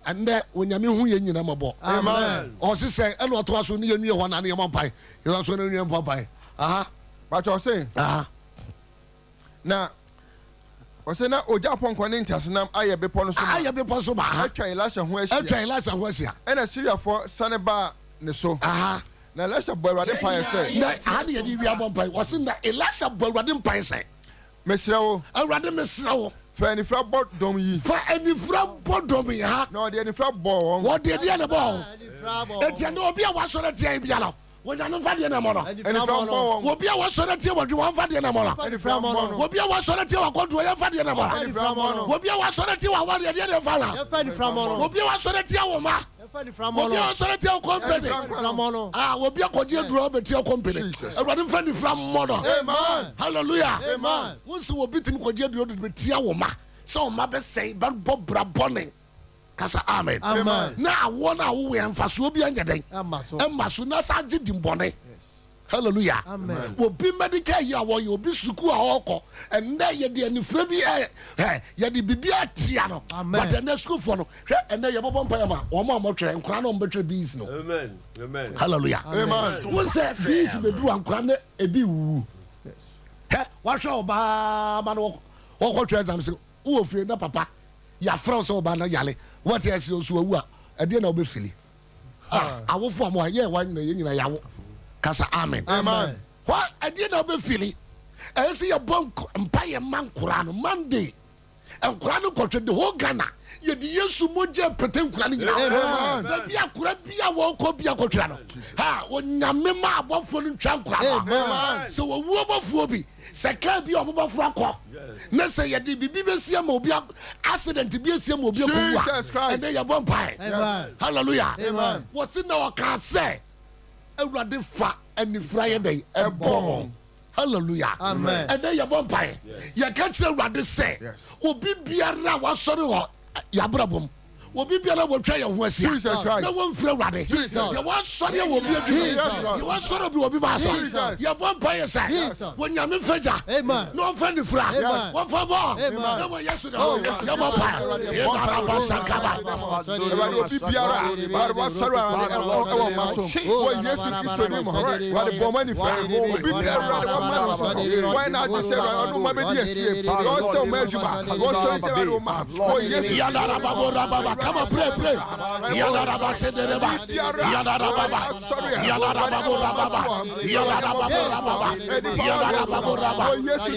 A: ɛndɛ onyame hu yɛ nyina mɔbɔ
C: Amen.
A: ɔse sɛ ɛna ɔtoa so ne yɛnwie hɔ na ne yɛmɔ mpae yɛwa so no nwie mpa mpae aha
B: bakyɛ ɔsɛ
A: aha
B: na ɔsɛ na ogya apɔnkɔ ne nteaseɛnam ayɛ bepɔ no so ma
A: ayɛ bepɔ so ma aha
B: atwa Elisha ho ahyia
A: atwa Elisa ho ahyia
B: ɛna Syriafoɔ sane baa ne so
A: aha
B: na Elisha bɔ Awurade mpaeɛ sɛ
A: na aha ne yɛde wie abɔ mpae wɔse na Elisa bɔ awurade mpae sɛ
B: mesrɛ wo
A: awurade mesrɛ wo
B: fa anifira bɔ dɔm yi
A: fa anifira bɔ dɔm yi ha
B: na ɔde anifira bɔ wɔn
A: wɔde deɛ ne bɔ ho
C: Bravo.
A: ɛtiɛ ne obi a wasɔre tiɛ yi bia no wɔnyane mfa deɛ ne mmɔ no
B: anifira bɔ wɔn
A: obi a wasɔre tiɛ wɔdwe wɔmfa deɛ ne mmɔ no
B: anifira bɔ no
A: obi a wasɔre tiɛ wɔkɔntoɔ yɛmfa deɛ ne mmɔ no
B: anifira bɔ no
A: obi a wasɔre tiɛ wɔawadeɛ deɛ ne mfa no
C: Yɛfa ni framɔ no.
A: obi a wasɔre tiɛ wo ma
C: Yɛfa ni framɔ
A: obi a
C: no.
A: wasɔre tiɛ wo kɔmpani
C: Framɔ no.
A: obi a kɔgye aduro ɔbɛtiɛ kɔmpani
B: Jesus.
A: awurade mfa nifra mmɔ no
B: Amen.
A: hallelujah
C: Amen.
A: wo sɛ obi tumi kɔgye aduro de bɛtia wo ma sɛ wo ma bɛsɛe bɛbɔ bra bɔne kasa amen
C: Amen.
A: na awoɔ no a wowɛ mfasoɔ bi anyɛ dɛn
C: Ama so.
A: ɛma so na sa gye dimbɔne hallelujah
C: Amen.
A: obi medical yi a wɔyɛ obi suku a ɔkɔ ɛnɛ yɛde anifra bi yɛde biribi atia no
C: Amen.
A: but ɛnɛ sukufoɔ no hwɛ ɛnɛ yɛbɔbɔ mpaeɛ ma wɔn a wɔtwerɛ nkora na wɔbɛtwerɛ bees no
D: Amen. Amen.
A: hallelujah
B: Amen.
A: wɔn sɛ bees bɛduru ankora ne ebi wuwu hɛ wahwɛ ɔbaa ma no wɔkɔtwerɛ exam sɛ wowɔ fie na papa yɛafrɛ wo sɛ ɔbaa no yale wɔte ɛsɛ osu awu a ɛdeɛ na wobɛfili awofo a mo a yɛ wa nyina yɛ nyina yawo kasa amen. What I did not be feeling. I see a bunk and pay a man Kurano Monday. And Kurano got the whole Ghana. You the yesu moja pretend Kurano. Baby, I could be a walk of Biacotrano. Ha, when Yamema about falling Chankrano. So a woman for me. Second be a mobile franco. Let's say a BBC mobile accident to be a mobile. And they are vampire. Hallelujah. What's in our car say? A rather fat and the Friday a bomb. Hallelujah. Amen. And then your vampire. You can't tell what they say. Will be a was sorry or Yabrabum. Will be a will try your worst. Jesus Christ. No one feel ready. Jesus. You want sorry will be a dream. You want sorry will be my son. Your vampire say. When you're in Faja. Amen. No friend of Frank. One for more. Amen. No one yesterday. Your vampire. You are a Sakaba. Will be Biara. But what's around our muscle? When yes, it's to them. What for money for? Will be Biara. Why not just say, I know my baby. Don't so much. What's so much? Oh, yes, Yadara. Come on, pray. Yadaraba said the Reba. Yadaraba.
B: Yes,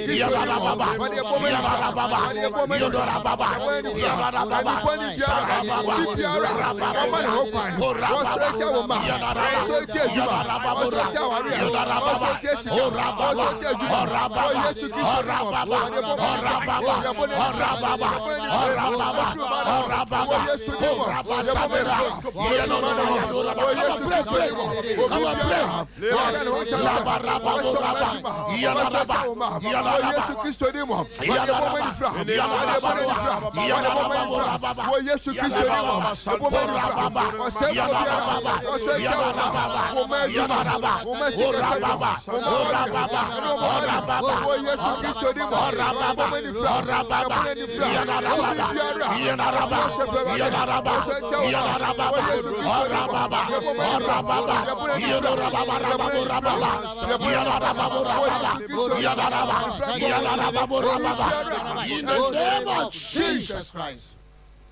B: in the name of Jesus Christ.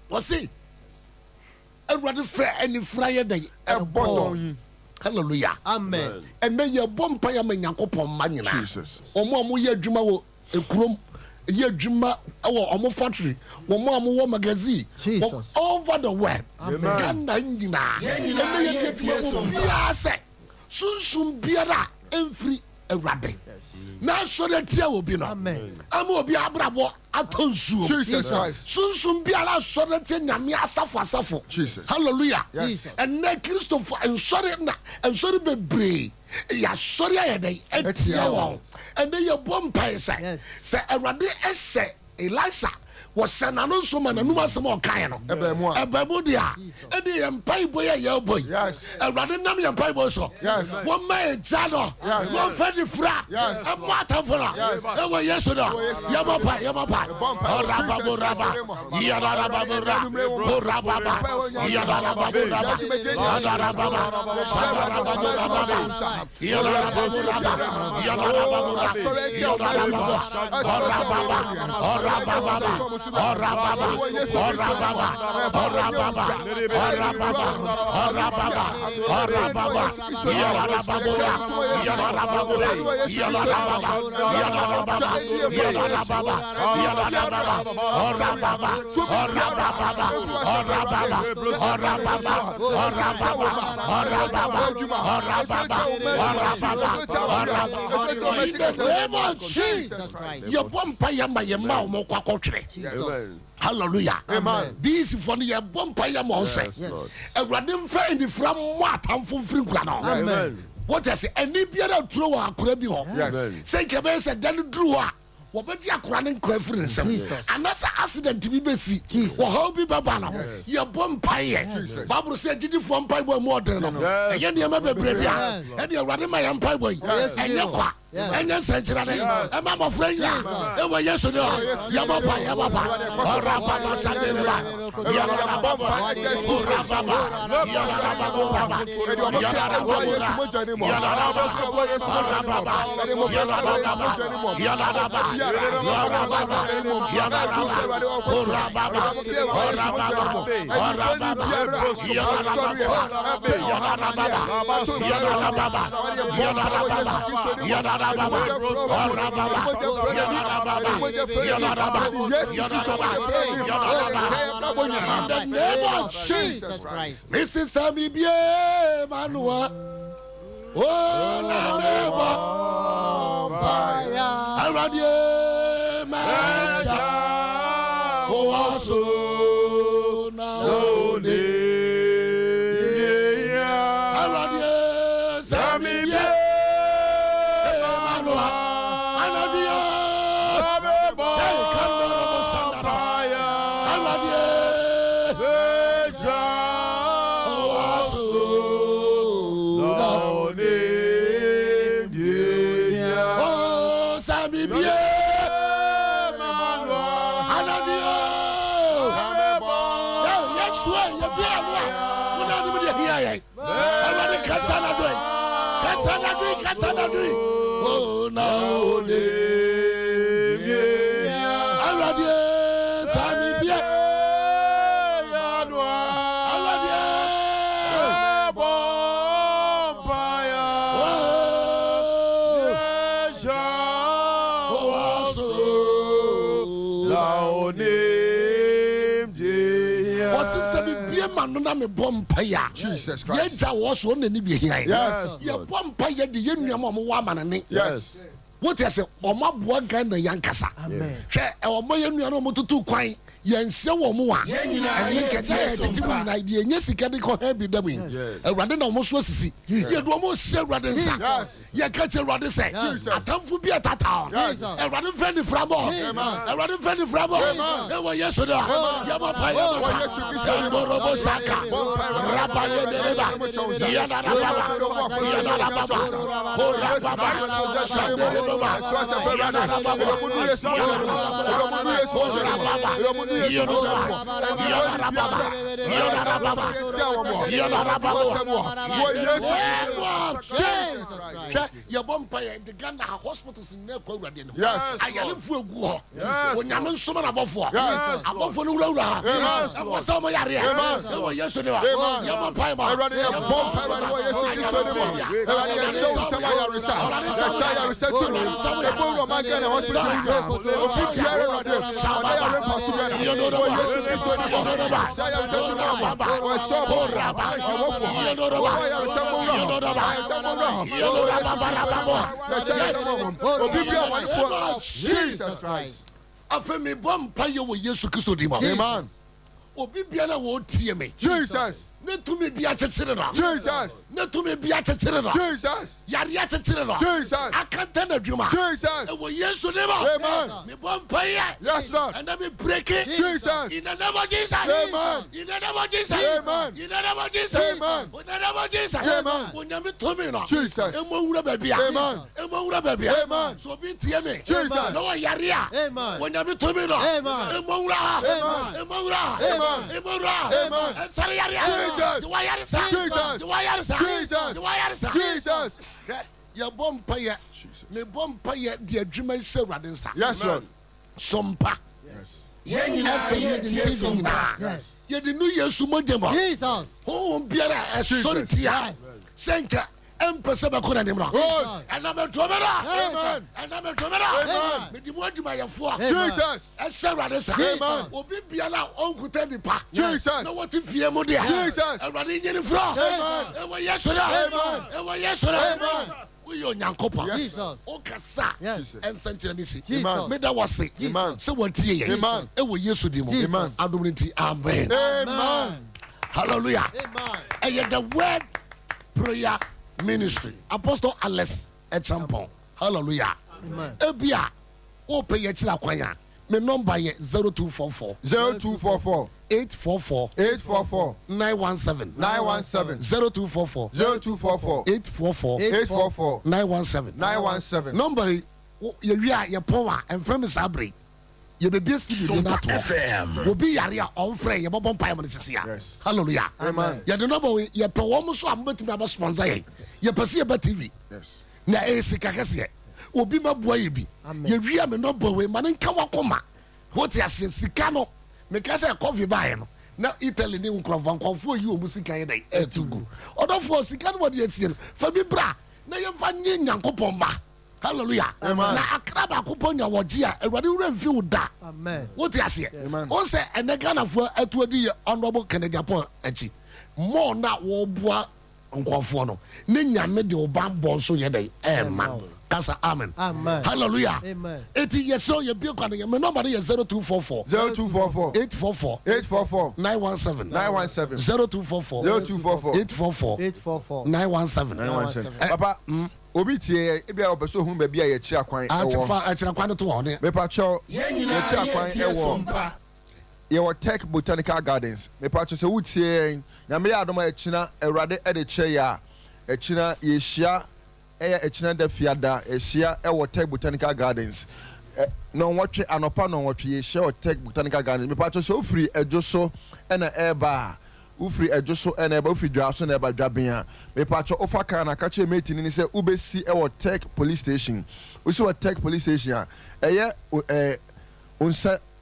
A: What's it? Everybody fair any Friday. Hallelujah. Amen. And then your bumpire man Yakopon Manina. Jesus. Omo ye djuma wo ekrom. Ye djuma omo factory. Omo magazine. Jesus. Over the web. Ghana indina. And ye get biase. Sun biara every Arabic. Now so that here will be no. Amen. Amo bi abrabo atonsu. Jesus Christ. Sun biara so that nyame asafo. Jesus. Hallelujah. Jesus. And na Christopher and sorry bebre. Ya sorry ayede etia won. And then your bomb say. Say Awurade ehye Elisha was senano so mananuma some kind no. Ebemu dia. E dey empai boy ya boy. Yes. Awurade nam ya empai boy so. Yes. One man jano. One fedi fra. Yes. E mata fora. E wo yeso da. Ya mapa. Oraba boraba. Ya raba boraba. Boraba. Ya raba boraba. Ya raba. Sabara boraba. Ya raba boraba. Ya raba boraba. Ya raba. Hallelujah. Amen. This is for the bumpire monster. A random friend from what I'm from Frinkano. Amen. What I say, and if you're a true, I could be home. Say, Cabez and then drew her. What about your running conference? And that's an accident to be busy. Or how be Babana? You're bumpire. Barbara said, did you from Pie Boy more than and you're my baby? And you're running my empire boy. And you're ɛnyɛ nsɛnkyerɛnne ɛma mmɔfra nyina ɛwɔ yesu ne hɔ yɛbɔpa ɔrababa sadereba yɛrababa orababa yɛrababa in the name of Jesus Christ. Mrs. Sammy Bie Manua. Oh, na neighbor. Aradie Mancha. Oh, also na one. Aradie Sammy Bie Manua. Aradie. Hey, Kandoro Sandara. Aradie. Oh, no, me bompa ya Jesus Christ ya was one ni bi here yes ya bompa ya de yenuam mo wa manane yes what you say omaboa Ghana yankasa amen hwe omo yenuam mo tutu kwan yenhye wo mo a ene kete titi mo na ide enye sika de ko ha bi da mu awrade na mo so asisi ye do mo hye awrade nsa ye ka che awrade se atamfu bi atata awrade fendi framo awrade fendi framo e wo yeso da ya ma pa ya robo saka raba ye dereba ya na baba ya na baba ko baba sande baba ya na baba your bumpire the Ghana hospitals in Neko. Yes, I am for war. When Yaman Suman above for above for Lura, was some area. Yes, you are. Yamapima, Jesus Christ. After me, Bumpire will use to do. Amen. Obibiana wo tie me. Jesus. Ne to me bia chechire no. Jesus. Ne to me bia chechire no. Jesus. Yare a chechire no. Jesus. Akanta na dwuma. Jesus. E wo Yesu name. Amen. Me bompaya. Yes Lord. And me break it. Jesus. In the name of Jesus. Amen. In the name of Jesus. Amen. In the name of Jesus. Amen. In the name of Jesus. Amen. When you to me no. Jesus. E mo wura baby. Amen. E mo wura baby. Amen. So be tie me. Jesus. No yare a. Amen. When you to me no. Amen. E mo wura. Amen. E mo wura. Amen. Amen. Jesus. Your bumpire, me bumpire, the adrenaline servants. Yes, Lord. Sompa. Yes. You didn't know your sumodemo. Jesus. Oh, Biara, a sorry, Senka. And I'm a Tomera. Amen. And I'm a Tomera. With the word to my four. Jesus. And Sarah, Amen. Obibiala, Uncle Teddy Pa. Jesus. No, what if you are Jesus. And running in the front. Amen. And yes, amen. And yes, amen. We are Yankopa. Jesus. Okasa. Yes. And Sanchez. Amen. Made that was sick. Amen. So what ye? Amen. And we yes to them. Amen. Amen. Amen. Hallelujah. Amen. And yet the word prayer ministry Apostle Alex Echampon. Hallelujah. Amen. Ebia o pay chira kwanya me number ye 0244
B: 0244
A: 844
B: 844
A: 917
B: 917
A: 0244
B: 0244
A: 844
B: 844
A: 917
B: 917
A: number ye wi ye pon a enfrem sabre ye be be studio na to obi yare a on frɛ ye bobon pa mo sisi a hallelujah
B: amen
A: ye de number ye pe wo mo so am betimi aba sponsor ye pese ye ba tv
B: yes
A: na sika kese obi mabua ye bi ye wi am number we man nka wakoma what ya sika no me ka say coffee buy no na Italy ni nkronfo yi o mu sika ye dai etugu odofo sika no wode asie no fa bi bra na ye fa nye nyankopon ba hallelujah na akraba akopon nya woje a awade wura mfi woda
C: amen
A: what ya say on say enega na fo atuadi honorable Kennedy Japan achi mo na wo bua nkofo no ne nyame de obambo so ye dai ema kasa amen hallelujah
C: amen
A: eti yeso ye bi kwana ye me number ye 0244
B: 0244
A: 844
B: 844
A: 917
B: 917
A: 0244
B: 0244
A: 844
C: 844
A: 917
B: papa obi tie e bia obeso hu ba bia ye kira kwan
A: a kira kwan to ho ne
B: me pa cho ye kira kwan SOMPA your Tech Botanical Gardens me pa cho se wutie na me ya adoma e kina awrade e de che ya e kina ye hia e kina da fiada e hia e wo Tech Botanical Gardens no watwe anopa no watwe ye hia o Tech Botanical Gardens me pa cho se ofri edwo so e na e ba ufri edwo so e na e ba ufri dwa so na e ba dwabea me pa cho ofa kan na ka che meti ni se ubesi e wo Tech Police Station usi wo Tech Police Station eye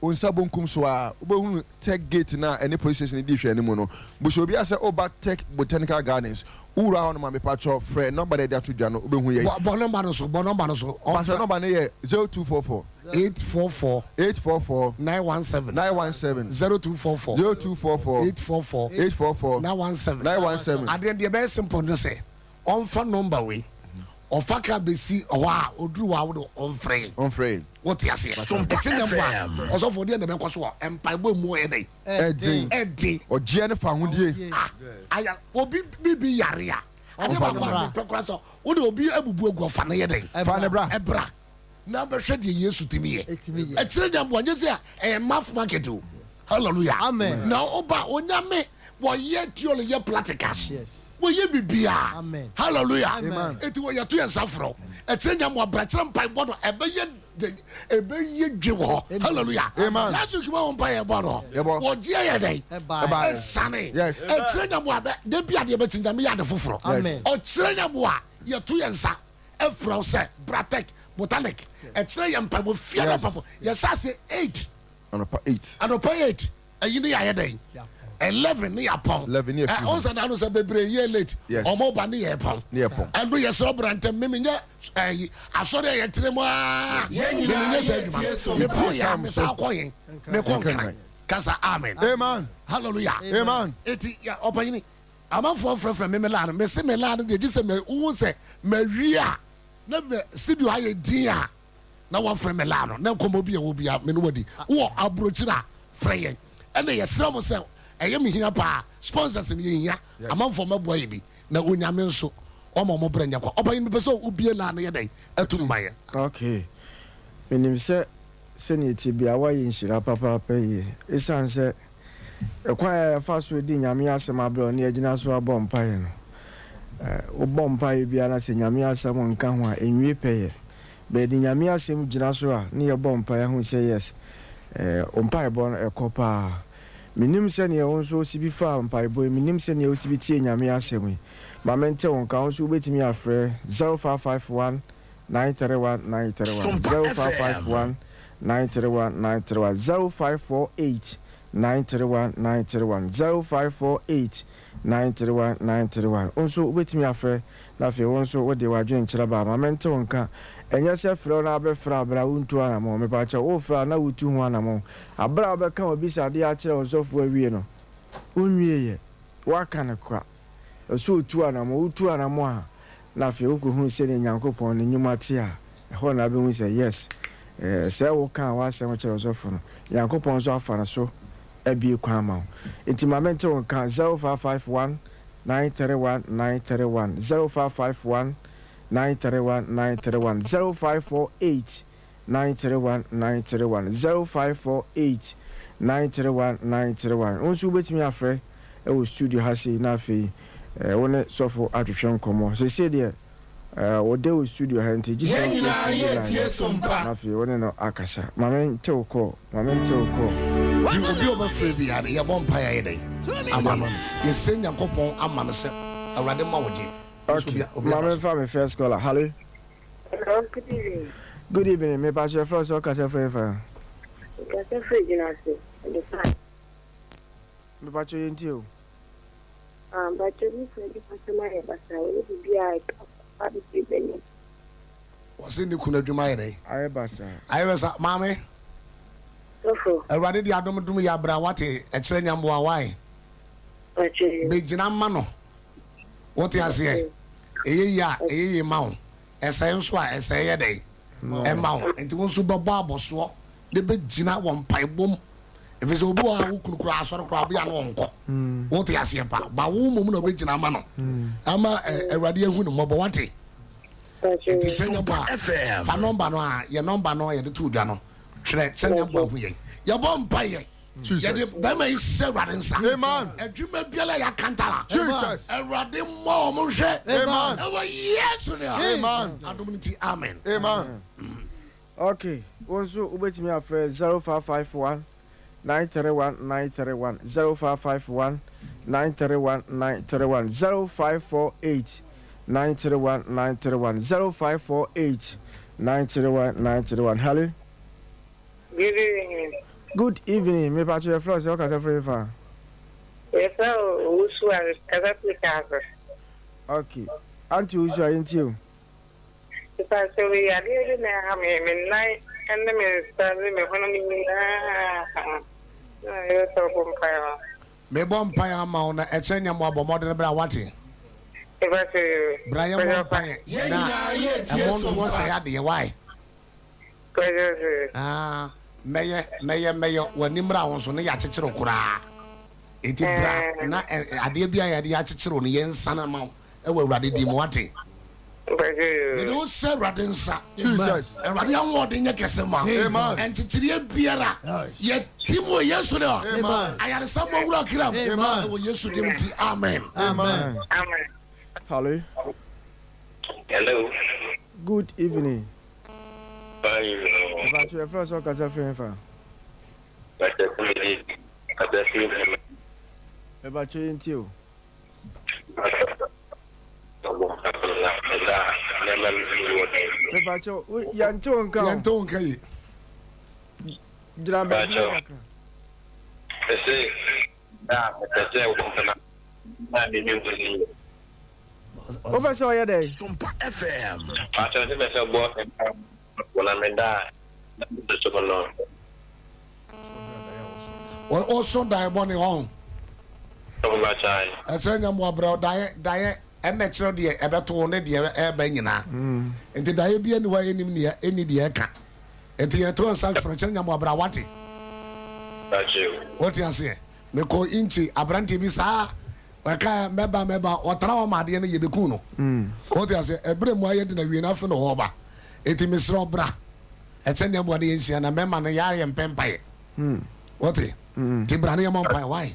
B: onsa bonkum so a obohunu Tech Gate na any police station di hwe animu no busho obi ase oba Tech Botanical Gardens ura on ma me patcho frɛ number dey to dwa no obohu ye
A: bo number no so
B: patcho number ne ye 0244
A: 844
B: 844
A: 917
B: 917
A: 0244
B: 0244
A: 844
B: 844
A: 917
B: 917
A: aden de be simple no say on fa number we ofaka besi owa oduru wa wo on frɛ what you say SOMPA also for the na me so empaibo mu e dey edin
B: ogie ne fa hodie
A: aya obi bibi yare a ade ba ko pekora so wo de obi abubu egu fa na ye dey
B: fa ne bra
A: ebra na be hwe de Yesu timi ye e kire dem bo nyese a e mass market o hallelujah
C: amen
A: na oba onyame wo ye tiole ye platicas wo ye bibia
C: amen
A: hallelujah
C: amen
A: eti wo ye to ye safro e kire dem wo bra kire mpaibo no ebe ye ebe ye dwe wo hallelujah
B: amen
A: last week wo mpa ye bo no wo je ye dey
C: eba
A: sane
B: yes
A: e kire dem wo abe de bia de be tinja me ya de foforo
C: amen
A: o kire dem wo a ye to ye nsa e from say Bratek Botanic e kire ye mpaibo fia na papo ye sa say 8
B: anopa 8
A: anopa 8 ayi ne ya dey 11 ne ya pon
B: 11 ne
A: on sa na no say bebre ye late omo ba ne ye pon and ye so brantem me nya asore ye tiremu a me nya say aduma me pon ya me sa koyen me kon kan kasa amen hallelujah
B: amen
A: eti ya opanyini amanfo frefre me la no me se me la no de gise me wu se me wi a na me studio aye din a na wo frɛ me la no na nkomo bi a wo bia me no wadi wo abrochira frɛ yen ene ye sra mo se eye me hia pa sponsors ni hia amanfo maboa ye bi na onyame nso omo mo branya kwa obayin be so ubie la na ye dai atum maye
E: okay menim se ne ti bia wa yin shira papa pa yi isan se ekwa fa so di nyame asem abro na agina so abom pa ye no wo bom pa ye bia na se nyame asem nka ho a enwie peye be di nyame asem gina so a ne ye bom pa ye ho se yes ompa e bon ekopa minim se ne won so sibi fa mpa e boy minim se ne o sibi tie nyame asem ma mente won ka won so betimi afre 0551 931 931 0551 931 931 0548 931 931 0548 931 931 onso betimi afre na fe wonso wo de wadwen kira ba ma mente won ka enya se frɛ na be fra bra untu ana mo me ba cha wo fra na wutu hu ana mo abra be ka obi sade a kire wonsofo awie no onwie ye waka ne kwa so utu ana mo utu ana mo a na fe wo ko hu se ne nyankopɔn ne nyuma te a ho na be hu se yes se wo kan wa se mo kire wonsofo no nyankopɔn so afa na so abie kwa ma enti ma mente won ka 0551 931 931 0551 931 931 0548 931 931 0548 931 931 onso betimi afre e wo studio ha sei na afei wone sofo atwetwe nkomo se se de wo de wo studio ha nti gisa na afei wone no akasa mamen tewko
A: di obi obafre bi ya ye bompa ya yede amano ye senya kopon amano se awrade ma woje
E: mamen fa me first caller hello
F: Good evening.
E: Good evening. Me pass your first or case for you.
F: Case for you now, sir.
E: Me pass you into.
F: But you need to pass my basa. You need to be a party people.
A: What's in the kuna dwuma yede?
E: Aye basa.
A: Aye basa, mame.
F: So.
A: Awrade di adom dum ya bra wate e kire nyambo awai. Be gina ma no. What you say? Eye ma wo. Ese nso a ese ye dey. Emma wo enti won so babo aboso de be gina won paibom. Efe so obi a wo kunukura asoro kura bia no wonko. Won te ase pa. Ba wo mum na be gina ma no. Ama Awrade ehu no mobo wate. Enti senya ba fa number no a ye number no ye de tu dwa no. Twere senya ba hu ye. Ye bom paye. Jesus. Bema is Awrade nsa.
B: Amen.
A: Edwuma biala ya kantara.
B: Jesus.
A: Awrade mo mo hwe.
B: Amen.
A: Ewa Yesu ne.
B: Amen.
A: Adomiti amen.
B: Amen.
E: Okay. Onso ubetimi afre 0551 931 931 0551 931 931 0548 931 931 0548 931 931 hello.
F: Good evening.
E: Good evening. Me pass your first or case for you.
F: Yes, sir. Usu are Africa.
E: Okay. Auntie Usu are into you.
F: Because we are here now. Me night and the minister me when me so bompa.
A: Me bompa ya ma ona e kyenya mo abomode bra wate.
F: Because
A: Brian bompa na e won to say ade why. Meye wanimra won so ne ya kyekere kura eti bra na ade bia ya de ya kyekere no ye nsana ma e wa Awrade di mo wate me do se Awrade nsa
B: Jesus.
A: Awrade anwode nye kese ma en kyekere biara ye timo Yesu de
B: Amen.
A: ayare samo wura kiram e wo Yesu de mti amen.
B: Amen.
F: Amen.
E: Hello.
G: Hello.
E: Good evening.
G: Bye.
E: About your first or case for you. About you into you. About you yanton ka.
A: Yanton kai.
E: Drama.
G: Ese da metaje ubona na ni
E: Over so ya day.
A: SOMPA FM.
G: Acha se mesa bo wala menda de sokono.
A: Or also die money home.
G: To ba chai.
A: E kyenya mo abra dae e me kyerɛ de e beto ne de e ba nyina. Enti dae bia ni wa enim ne eni de e ka. Enti ye to nsa from kyenya mo abra wate.
G: That's you.
A: What you say? Me ko inchi abrante bi saa. Waka meba otra o made ne ye beku no. What you say? Ebre mu aye de na wi na fe no ho ba. Enti me sro bra. E kyenya mo de ye nsia na mema no ya ye mpempa ye. What you? Ti bra ne ye mo mpa why?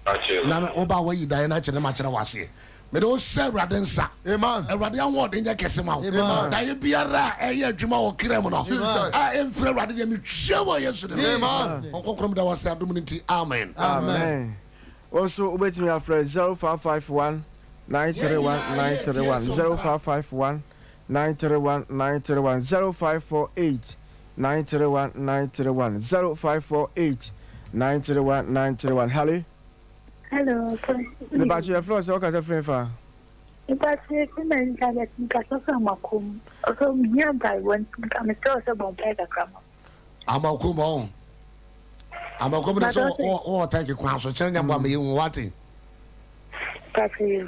G: That's you.
A: Na me oba wa yi dae na kyere ma kyere wase. Me do se Awrade nsa.
B: Amen.
A: Awrade anwode nya kese ma. Dae biara eye adwuma o kirem no. A emfre Awrade de me twa wo Yesu de.
B: Amen.
A: Onkokrom da wase adom nti amen.
E: Amen. Also ubetimi afre 0551 931 931 0551 931 931 0548 931 931 0548 931 931 hello.
F: Hello.
E: The battery of floor so case for you.
F: But come and tell us because of makum. Also nearby when come so bompa ka kama.
A: Amakumo. Amakumo na so thank you kwa so kyenya mo me hu wate.
F: Kasi.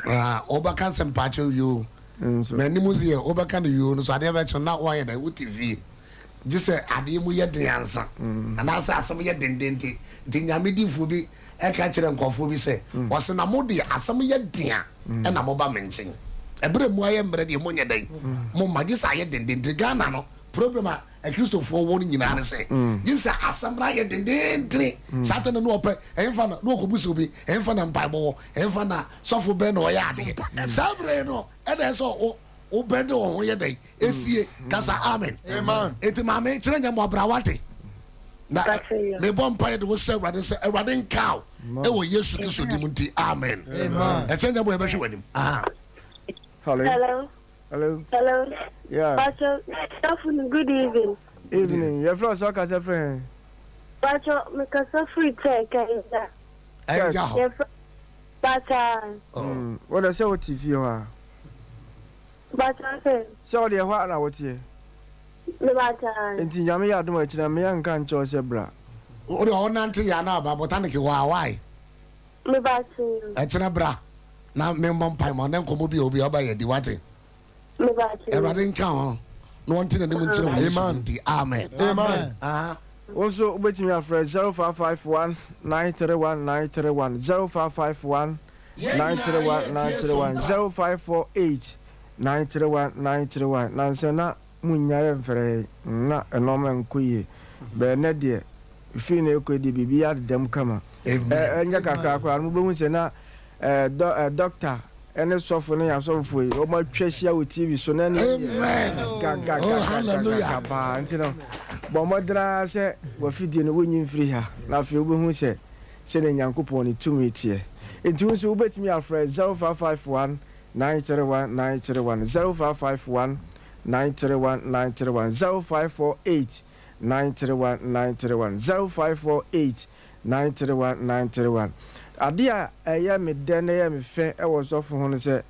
A: Oba kan sem pacho you. Me ni muzie oba kan you no so ade ba na wa ye da TV. Just ade mu ye den ansa. Ana asa asem ye dendente. Ti nyame di fu bi e ka kire nkofo bi se wo se na mo de asem ye den e na mo ba menchen. Ebre mu aye mbre de mo nye den. Mo ma di sa ye dendente Ghana no problem Christopher won nyina ne say jinsa asamra ye dendendre Satan no ope emfa na no okobusobi emfa na mpaibo emfa na sofo be no ya ade sabre no e dey so o bende o ho ye dey esie kasa amen eti mame kire nya mo brawate na me bompa de wo se Awurade se Awurade nkaw e wo Yesu Kristo di munti amen e chenja bo e be hwe wanim
E: Hello. Yeah.
F: Pastor, good evening.
E: Evening. Your floor so ka say friend.
F: Pastor, me ka so free take is Pastor.
E: What I say what TV wa?
F: Pastor.
E: So dey hwa na what here?
F: Me Pastor.
E: Enti nyame ya dum akira me yanka ncho se bra.
A: O de onante ya na ba botanike wa why?
F: Me Pastor.
A: Akira bra. Na me mompai mo na nkomo bi obi oba ye di wate.
F: Me Pastor.
A: Awurade nka ho. No one thing na dem nkyere wo Yesu di amen.
E: Also ubetimi afre 0551 931 931 0551 931 931 0548 931 931 nansana munya mfere na enoma nkoye be ne de fi na ekodi bibia dem kama enya kakra akra no behu se na doctor ene sofo ne yasofo yi o ma twahia wo TV so na ne
A: hallelujah
E: ba ntino bo modra se wo fidie no wonyi mfiri ha na fe obehu se ne nyankopon ne tumi tie enti unso ubetimi afre 0551 931 931 0551 931 931 0548 931 931 0548 931 931 adia eya me den eya me fe e wo sofo ho no se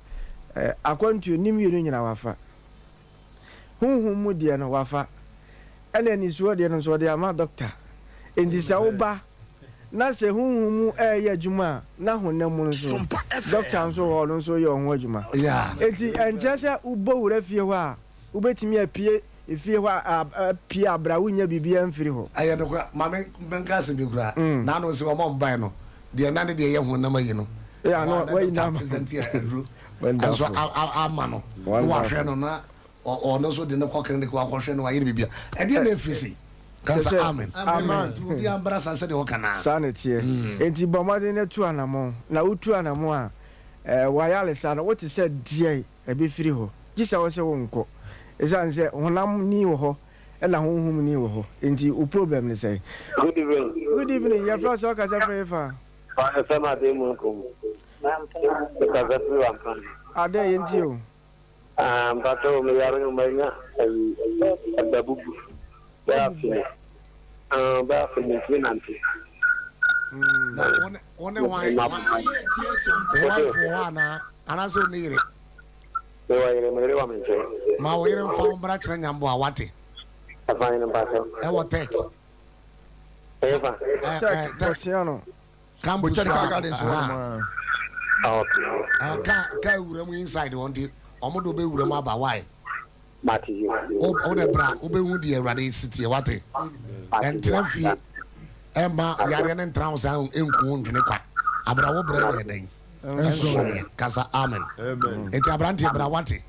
E: akwantu nim yenu nyina wafa hunhun mu de no wafa ene ni suo de no so de ama doctor endi se wo ba na se hunhun mu eya adwuma na honam mu so doctor so ho no so ye ho adwuma enti enje se ubo wura fie ho a ubetimi apie ifie ho apie abra wunya bibia mfiri ho
A: aye no kura mame benka se bi kura na no se wo mo mban no de na ne de ye honam ayi no
E: ya no wai na
A: so ama no wa hwe no na o no so de ne kokere ne kwa hwe no wa yire bibia e de na fisi kansa amen tu bi ambra sanse de hokana
E: sanity enti bomade ne tu anamo na utu anamo a wayale sana what is said die e be firi ho gisa wo se wo nko esanse honam ni wo ho ela honhum ni wo ho enti u problem ne say good evening your friend so ka say pray for
G: sama de mo ko because everyone can
E: ade enti o
G: bato me yaro manya ababubu ba fini finance
A: one why for na anaso ni yire
G: mere wa menche
A: ma wo yire mfa mbra kire nyambo a wate
G: afanye mbaso
A: e wo tek
G: eva
E: Tiano
A: kambo
B: ka den so ma
A: ka wura mu inside on di omodo be wura mu aba why
G: mati
A: o de bra o be hu di Awurade city wate entra fie emma yare ne ntra so enku ndwene kwa abra wo bra na den enso kasa amen enti abrante bra wate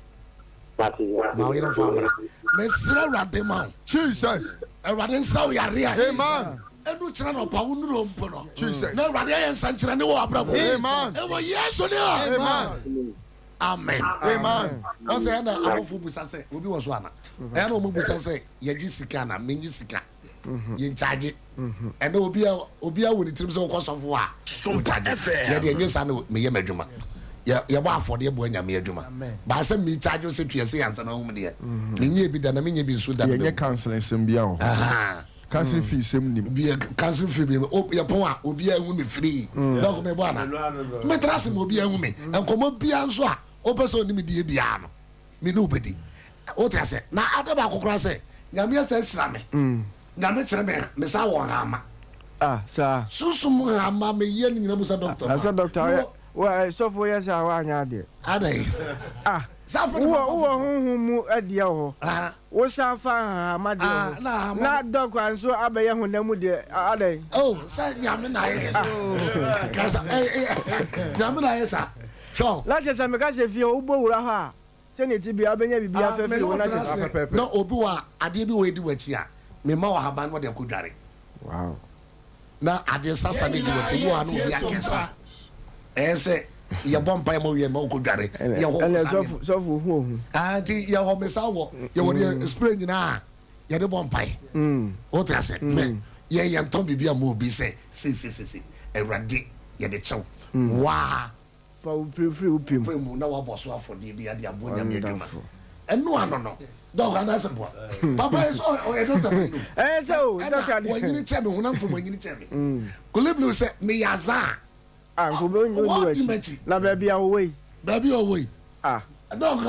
G: mati
A: ma yire famra me sira Awurade ma
B: Jesus
A: Awurade nsaw yare
B: amen
A: enu kira no pa wonuro mpo no
B: Jesus
A: na Awurade ayen sankira ne wo abrabo
B: amen
A: e wo yeso ne
B: amen
A: amen
B: amen
A: o se na awofu busa se obi wo so ana e na o mu busa se ye gi sika na mengi sika ye charge e na obi a woni tirim se wo kosofo a SOMPA ye de enwe sa na me ye madwuma ye bo afode bo anya me adwuma ba se me charge se tuese yansa na hom de me nye bi da na me nye bi nso da
B: ye counseling sem bia ho cancel fee sem nim
A: bi cancel fee bi o ye pon a obi a hu me free dog me bo ana me trust me obi a hu me enkomo bia nso a o person ni me die bia no me no obedi o tia se na adaba akokora se nyame asa hira me nyame kire me sa wo hama
E: sa
A: susum hama me ye ni nyina musa doctor
E: asa doctor wa so for yes a wa anya de
A: adai safa
E: wo honhum mu adia ho wo safa hama de na doctor anso abaye honamu de adai
A: sa nyame na ye kasa nyame na ye sa so
E: la je se me ka se fi o bo wura ha sɛne ti bia bɛnya bibia fɛfɛ wo na kyɛ
A: na obi wa ade bi wo edi wachi a me ma wa haban wo de akodware
E: wow
A: na ade sasa ne di wachi wo anu bi akesa se ye bompa ye mo wie ma akodware ye ho
E: so fu hu
A: anti ye ho me sa wo ye wo de spray nyina ye de bompa o tra se me ye ye nton bibia mo obi se si Erade ye de chew wa
E: fa free upim
A: mu na wa boso afode bi ade abonya me adwuma eno ano no dog ana se bo papa is oh doctor me
E: so doctor
A: wo nyini cheme ho na mfo mo nyini cheme koleblu se me yaza
E: ko be onyu ni wachi na ba bia wo wei dog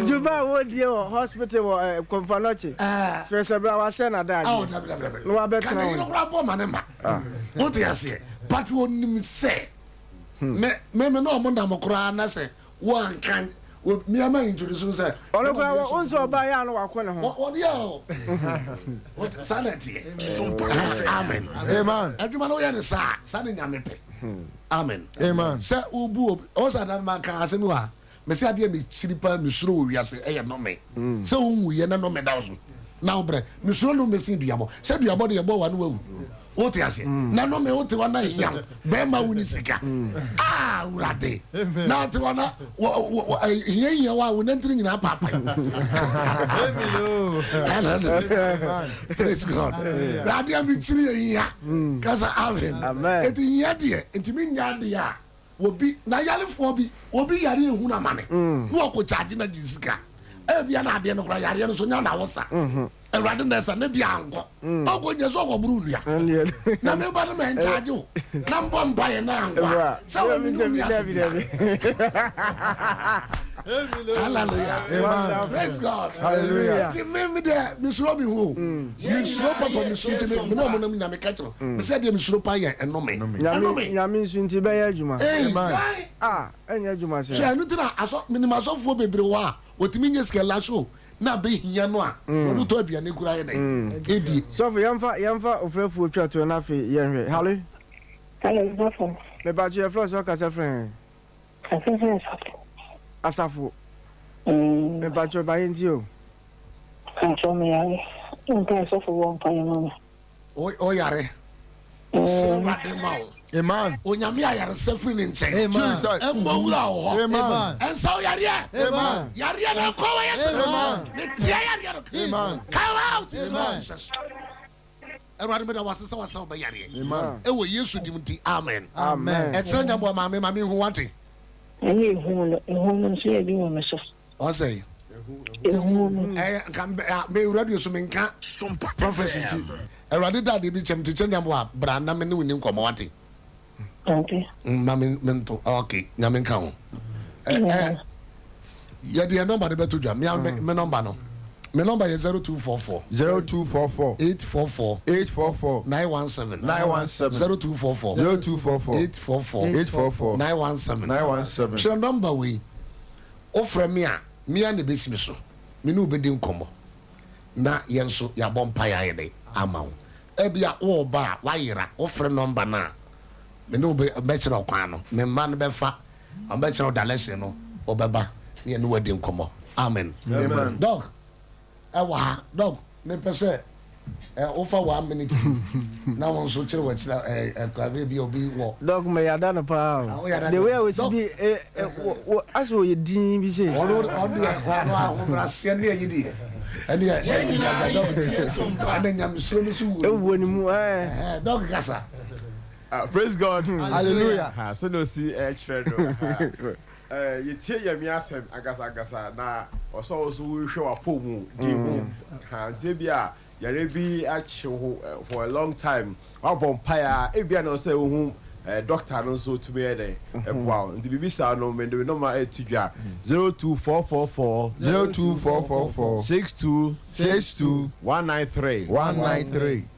E: Juba wo die hospital wo Konfanochi Professor Bra wa se na da no wa betra
A: wo no kra bo mane ma wo te ase but wo nim se me no mo ndam kra na se wo ankan me ama introduce se
E: ono kra wo nso ba ya no wa ko ne ho
A: wo dia o what sanity amen aduma no ya ne sa ne nyame pe amen se ubu o sa na ma ka ase no a me se ade me chiripa me suro wo wiase e ye no me se wo ye na no me da so na obre me suro no me sin duabo se duabo de ye bo wa no wawu o te ase na no me o te wa na yam be ma wuni sika urade na te wa na ye wa wo na ntiri nyina papa praise God na ade am chiri ye ya kasa amen eti ya de enti mi nya de ya obi na yarefo bi obi yare ehun na mane no ko charge na disika e bia na ade no kra yare no so nya na wosa Erade na sa na bia anko ogo nye so ko buru nua na me ba na me charge o na mbo mba ye na anko sa we mi ni hallelujah praise God
B: hallelujah
A: ti me de mi suro mi hu mi suro papa mi suro ti me no mo na mi na me catch me say de mi suro pa ye eno me
E: nyame nsunti be ya adwuma enya adwuma se
A: se anu tina aso minima so fo bebre wa otimi nye skela show na be hia no a wodu to aduane kura ye dai edi
E: so for yamfa ofrefu twa to na fe ye hwe hale
F: Zafo.
E: me ba je flo so ka se friend asafo me ba jo ba yin o
F: so me yare nta so for one pa no
A: o yare so ba de mawo
B: amen
A: onyame ayare sefri ne nche
B: Jesus
A: embowura ho
B: amen
A: ensa yare
B: amen
A: yare na ko wa yes
B: amen
A: me tia yare
B: amen
A: come out in the name of Jesus Erade me da wasesa wasa ba yare
B: amen
A: e wo Yesu dim ti amen
E: amen
A: e tsanya bo mame hu wate
F: ani hu so ya bi mo so
A: o say kan me radio so menka SOMPA prophecy ti Erade da de bi chem ti tsanya bo bra na me ne woni nkomo wate
F: okay
A: mame mento okay nyame nka ho ya de number de beto dwa me number no my number is 0244 844 917 0244 844 917 share number we offer me a me and the business so me no be din komo na yenso ya bompa ya yede amawo e bia wo ba wa yira offer number na me no be chira kwan no me man be fa am be chira dalese no obeba ne no wadi nkomo amen dog ewa dog me pese ofa 1 minute na won so chire wa chira kwabe bi obi wo
E: dog me yada no pa the way we see aso ye din bi say
A: ono no brasia ne yidi ene ya dog ane nyam so no su
E: ewo ni mu
A: dog kasa
D: praise God
B: hallelujah
D: so no see tredo you tie yami asem agasa na oso we hwe wa pomu di mu kan tie bia yare bi achiho for a long time wa bompire e bia no say ohun doctor no so to be there wow ndi bibisa no me no ma etudwa 02444 62 193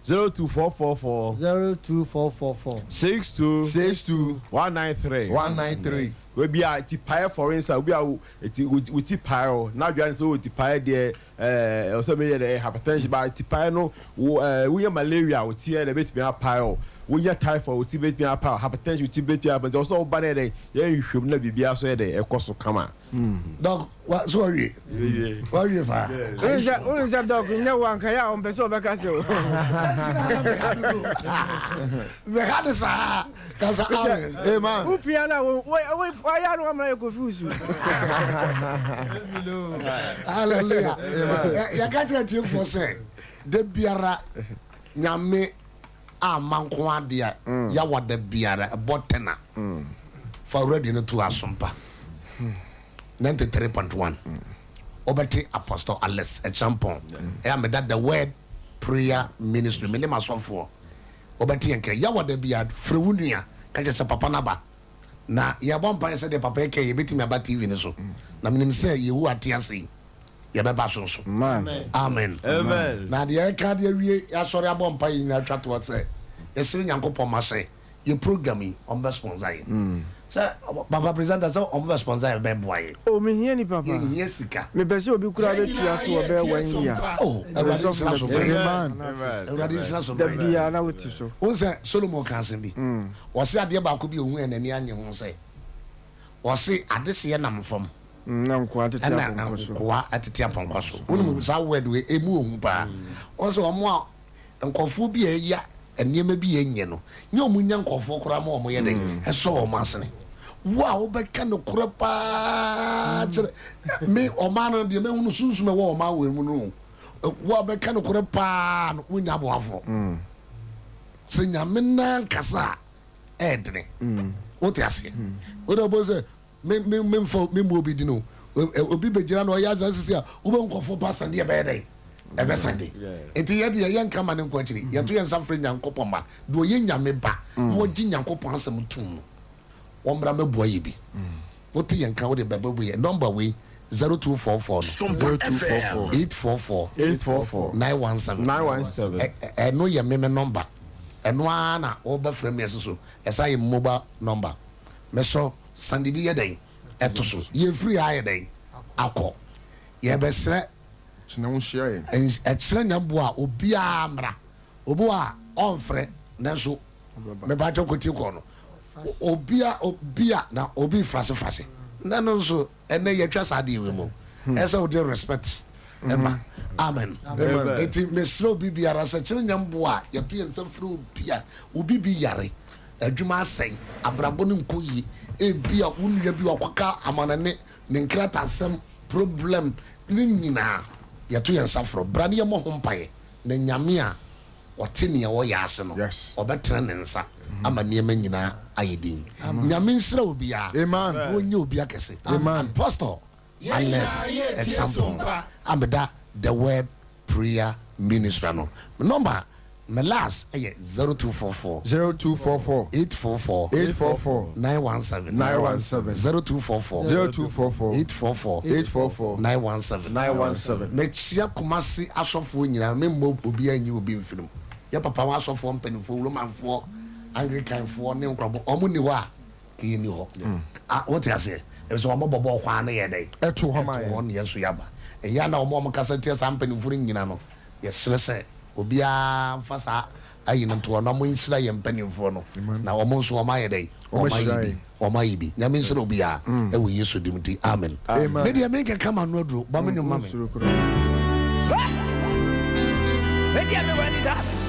C: 02444
D: 62 193 we be a tipire for instance we are we tipire na dwan so tipire there o so me hypertension by tipire no we malaria o tie le bit me a pile wo ya typhoid wo ti bet me apa hypertension wo ti bet me apa so ba dey ye hwem na bibia so dey ekoso kama
A: dog what sorry what you fa
E: Unza dog nyawa nka ya on pese obeka se o
A: we had sa kasa
B: Hey man.
E: upia na we ya no amra confuse
A: hallelujah ya ka tie for say de biara nyame amanko ade ya wada biara botena for ready no to asompa 93.1 obeti apostle Alex Echampon e ameda the word prayer ministry me ma sofo obeti enke ya wada biara frewunua ka je se papa na ba na ya bompa se de papa eke ye betimi aba TV ne so na menim se ye wu ate ase ye beba so
E: man
A: amen na de ka de wie ya sori abompa yi na twa to se ye sire nyankopon ma se ye program yi on be sponsor yi sa papa presenter so on be sponsor be boy
E: o me hia ni papa
A: ye sika
E: me pese obi kura be tua to obe wan ya
A: oh everybody so
B: Amen.
A: everybody so
E: da bia na woti so
A: o se Solomon kan se bi o se ade ba ko bi ohun enani anye ho se o se ade se ye nam fam
E: na nko atete
A: na
E: apon so
A: ko atete apon so wonu sa word we emu ohun pa o se omo a nkofo bi eya enema bi enye no nye omunya nkofo kora ma omo ye de eso omo asene wow beka no kora pa me oma no de me hunu sunsu me wo oma we mu no wow beka no kora pa no unya boafo se nyame na nkasa edene o te ase o do bo se me fo me mo bi di no obi bejira no ya zansi a wo be nkofo pa sande e be dey ebe sande enti ye de ye nka ma ne nko akiri ye to ye nsafre nyankopon ba do ye nyame ba mo gi nyankopon asem tum wombra mebua ye bi wo te ye nka wo de bebebu ye number we 0244 844 917 eno ye meme number eno ana wo ba frame yes so esa ye mobile number me so sande bi ye dey eto so ye free aye dey akọ ye be sre
B: China won share.
A: Ekire nyambo a obi amra obo a onfre nanso me ba to koti ko no obi a na obi frase nanso ene ye twa sade we mu esa wo dey respect ema amen eti mesro bibi ara se kire nyambo a ye to yensa fru obi bi yare adwuma asɛn abrabɔ ne nkoyi ebia wonua bi wakwaka amanane ne nkrata asɛm problem ne nyina yato yensafro brane mo hompae na nyame a wote ne wo ya ase no obetra ne nsa ama niema nyina ayedin nyame nsira obi a
B: amen
A: wonye obi akese
B: amen
A: apostle unless example ameda the word prayer ministry no number my last 0244 844 917 0244 844 917 me chia komasi asofo nyina me mo obi anyi obi mfirim ya papa wa asofo mpanifo romanfo anglicanfo ne nkrobo omo ni ho a ki ni ho what you say e so omo bobo kwa na ye dai
B: eto ho ma
A: ye yeso yaba e ya na omo kasa tie sa mpanifo nyina no ye srese obia fasa ayi nto na mo nsira ye mpanimfo no na omo nso omo aye dai omo yibi nyame nsira obia e wo yesu dimti amen me dia me ke kama no aduro ba me nyoma me
H: me dia me wani das